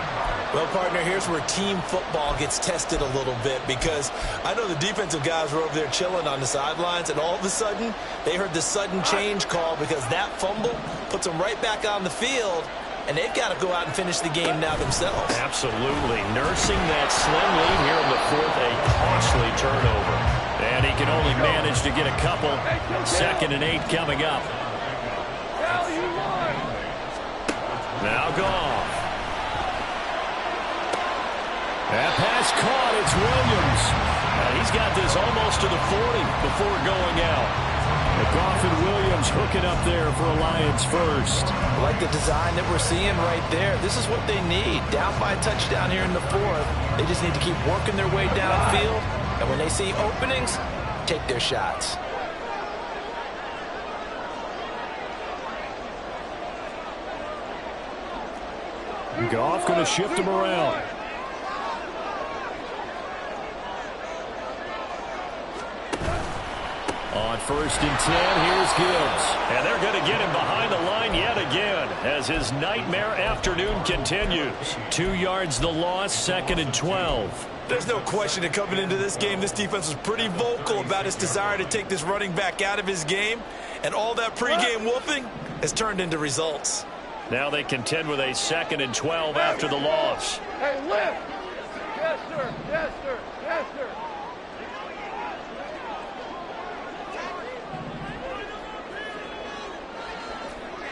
Well, partner, here's where team football gets tested a little bit, because I know the defensive guys were over there chilling on the sidelines, and all of a sudden they heard the sudden change call because that fumble puts them right back on the field, and they've got to go out and finish the game now themselves. Absolutely. Nursing that slim lead here in the fourth, a costly turnover. And he can only manage to get a couple. 2nd and 8 coming up. Now Goff. That pass caught. It's Williams. And he's got this almost to the 40 before going out. Goff and Williams hooking up there for a Lions first. I like the design that we're seeing right there. This is what they need. Down by a touchdown here in the fourth. They just need to keep working their way downfield. And when they see openings, take their shots. Goff going to shift him around. On 1st and 10, here's Gibbs. And they're going to get him behind the line yet again as his nightmare afternoon continues. 2 yards the loss, 2nd and 12. There's no question that coming into this game, this defense was pretty vocal about its desire to take this running back out of his game. And all that pregame whooping has turned into results. Now they contend with a 2nd and 12 after the loss. Hey, lift! Yes, sir. Yes, sir. Yes, sir.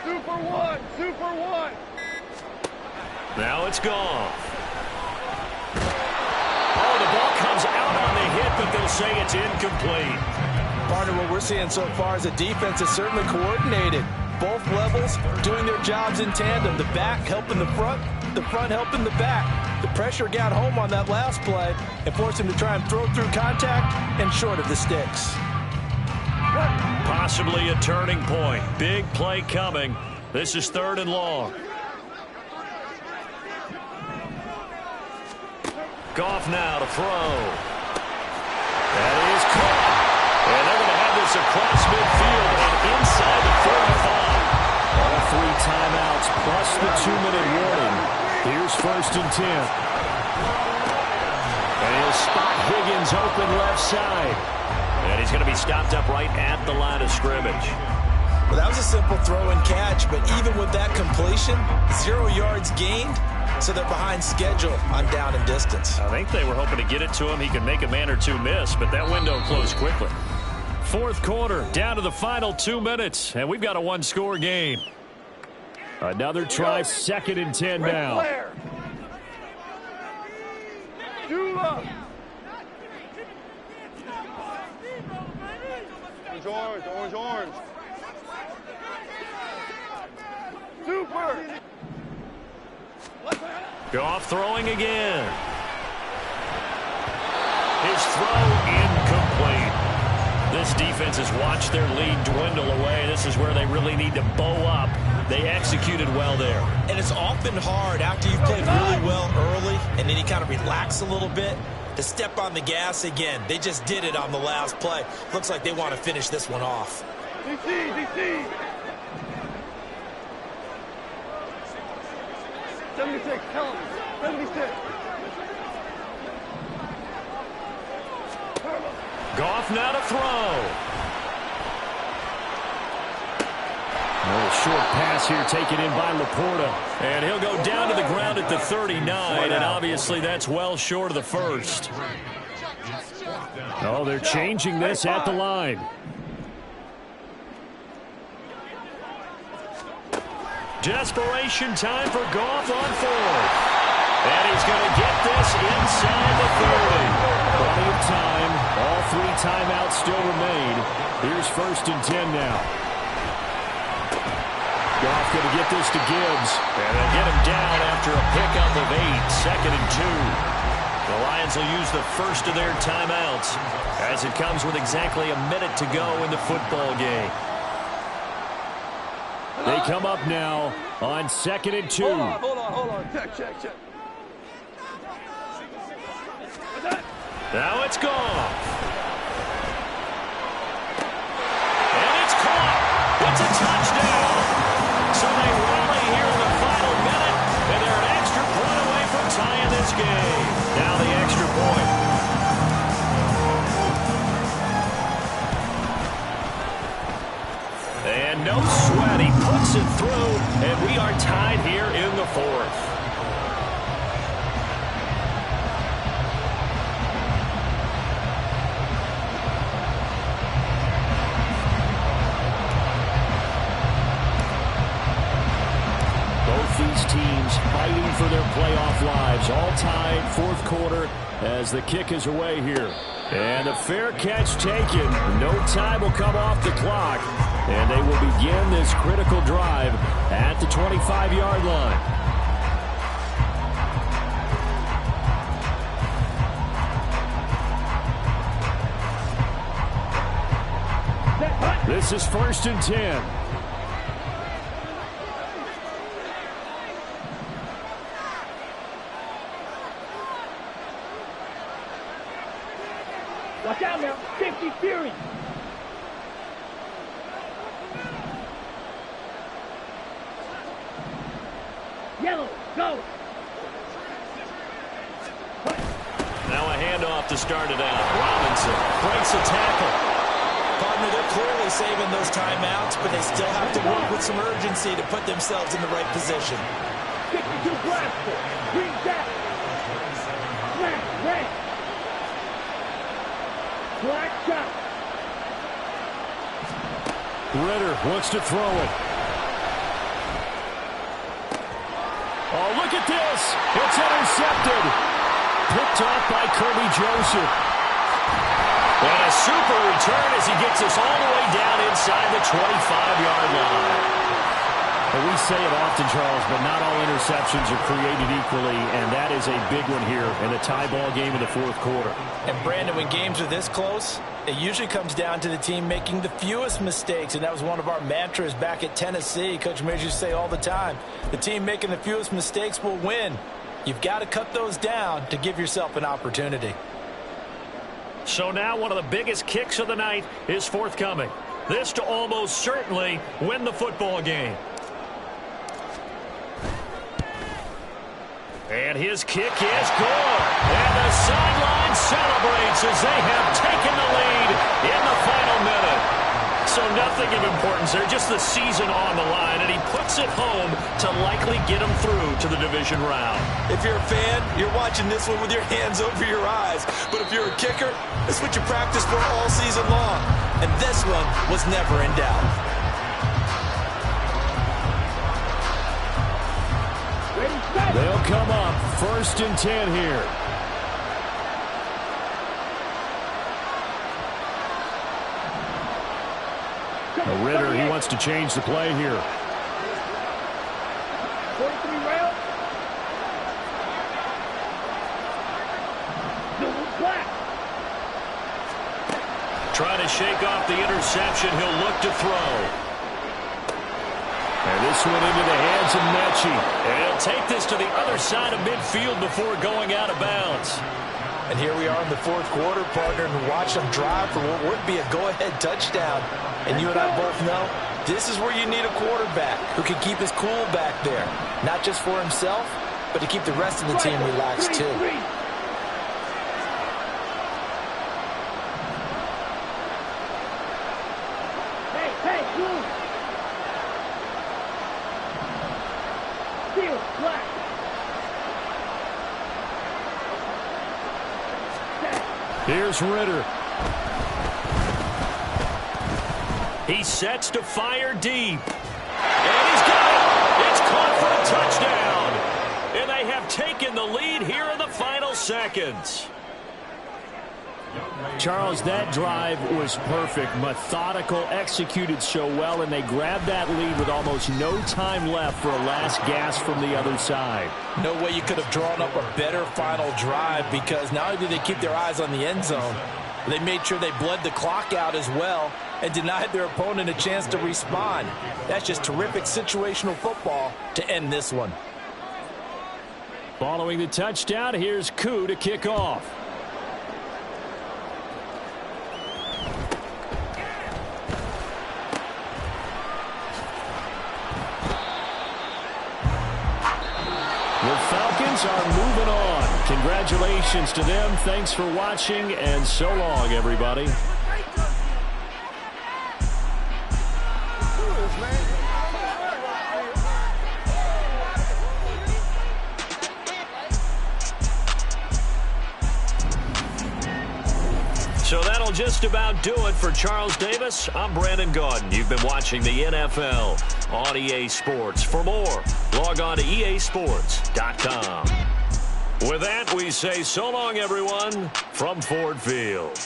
Super one. Super one. Now it's gone. Oh, the ball comes out on the hit, but they'll say it's incomplete. Partner, what we're seeing so far is a defense is certainly coordinated. Both levels doing their jobs in tandem. The back helping the front helping the back. The pressure got home on that last play and forced him to try and throw through contact and short of the sticks. Possibly a turning point. Big play coming. This is 3rd and long. Goff now to throw. That is caught. And they're going to have this across midfield and inside the 45. All 3 timeouts plus the 2-minute warning. Here's 1st and 10. And he'll spot Higgins open left side. And he's going to be stopped up right at the line of scrimmage. Well, that was a simple throw and catch, but even with that completion, 0 yards gained, so they're behind schedule on down and distance. I think they were hoping to get it to him. He could make a man or two miss, but that window closed quickly. 4th quarter, down to the final 2 minutes, and we've got a 1-score game. Another try, 2nd and 10 now. Orange, orange. Super. Goff throwing again. His throw incomplete. This defense has watched their lead dwindle away. This is where they really need to bow up. They executed well there. And it's often hard after you've played really well early and then you kind of relax a little bit to step on the gas again. They just did it on the last play. Looks like they want to finish this one off. DC. 76, tell him. 76. Goff now to throw. A little short pass here taken in by Laporta. And he'll go down to the ground at the 39, and obviously that's well short of the first. Oh, they're changing this at the line. Desperation time for Goff on 4th. And he's going to get this inside the 30. Plenty of time. All 3 timeouts still remain. Here's 1st and 10 now. Goff going to get this to Gibbs. And they'll get him down after a pickup of 8. 2nd and 2. The Lions will use the first of their timeouts as it comes with exactly a minute to go in the football game. They come up now on 2nd and 2. Hold on. Check. Now it's gone. And it's caught. It's a touchdown. So they rally here in the final minute, and they're an extra point away from tying this game. Now the extra point. And no sweat. He puts it through, and we are tied here in the 4th. These teams fighting for their playoff lives, all tied 4th quarter as the kick is away here. And a fair catch taken. No time will come off the clock, and they will begin this critical drive at the 25-yard line. This is 1st and 10. Watch out now. 50 Fury. Yellow, go. Now a handoff to start it out. Robinson breaks a tackle. Partner, they're clearly saving those timeouts, but they still have to work with some urgency to put themselves in the right position. 62 blaster. Green jack. Smash, red. Black shot. Ritter wants to throw it. Oh, look at this. It's intercepted. Picked off by Kirby Joseph. And a super return as he gets us all the way down inside the 25-yard line. And we say it often, Charles, but not all interceptions are created equally, and that is a big one here in a tie ball game in the 4th quarter. And, Brandon, when games are this close, it usually comes down to the team making the fewest mistakes, and that was one of our mantras back at Tennessee. Coach Mears used to say all the time, the team making the fewest mistakes will win. You've got to cut those down to give yourself an opportunity. So now one of the biggest kicks of the night is forthcoming. This to almost certainly win the football game. And his kick is good. And the sideline celebrates as they have taken the lead in the final minute. So nothing of importance there, just the season on the line, and he puts it home to likely get them through to the division round. If you're a fan, you're watching this one with your hands over your eyes. But if you're a kicker, that's what you practice for all season long. And this one was never in doubt. They'll come up 1st and 10 here. Ritter, he wants to change the play here. 43 rail. Black. Trying to shake off the interception. He'll look to throw. And this one into the hands of Mechie. And he'll take this to the other side of midfield before going out of bounds. And here we are in the 4th quarter, partner, and watch them drive for what would be a go-ahead touchdown. And you and I both know this is where you need a quarterback who can keep his cool back there. Not just for himself, but to keep the rest of the team relaxed too. Hey, blue. Steel, black. Here's Ritter. He sets to fire deep. And he's got it. It's caught for a touchdown. And they have taken the lead here in the final seconds. Charles, that drive was perfect, methodical, executed so well, and they grabbed that lead with almost no time left for a last gasp from the other side. No way you could have drawn up a better final drive, because not only did they keep their eyes on the end zone, They made sure they bled the clock out as well and denied their opponent a chance to respond. That's just terrific situational football to end this one. Following the touchdown, here's Koo to kick off. The Falcons are moving on. Congratulations to them. Thanks for watching, and so long, everybody. So that'll just about do it for Charles Davis. I'm Brandon Gaudin. You've been watching the NFL on EA Sports. For more, log on to easports.com. With that, we say so long, everyone, from Ford Field.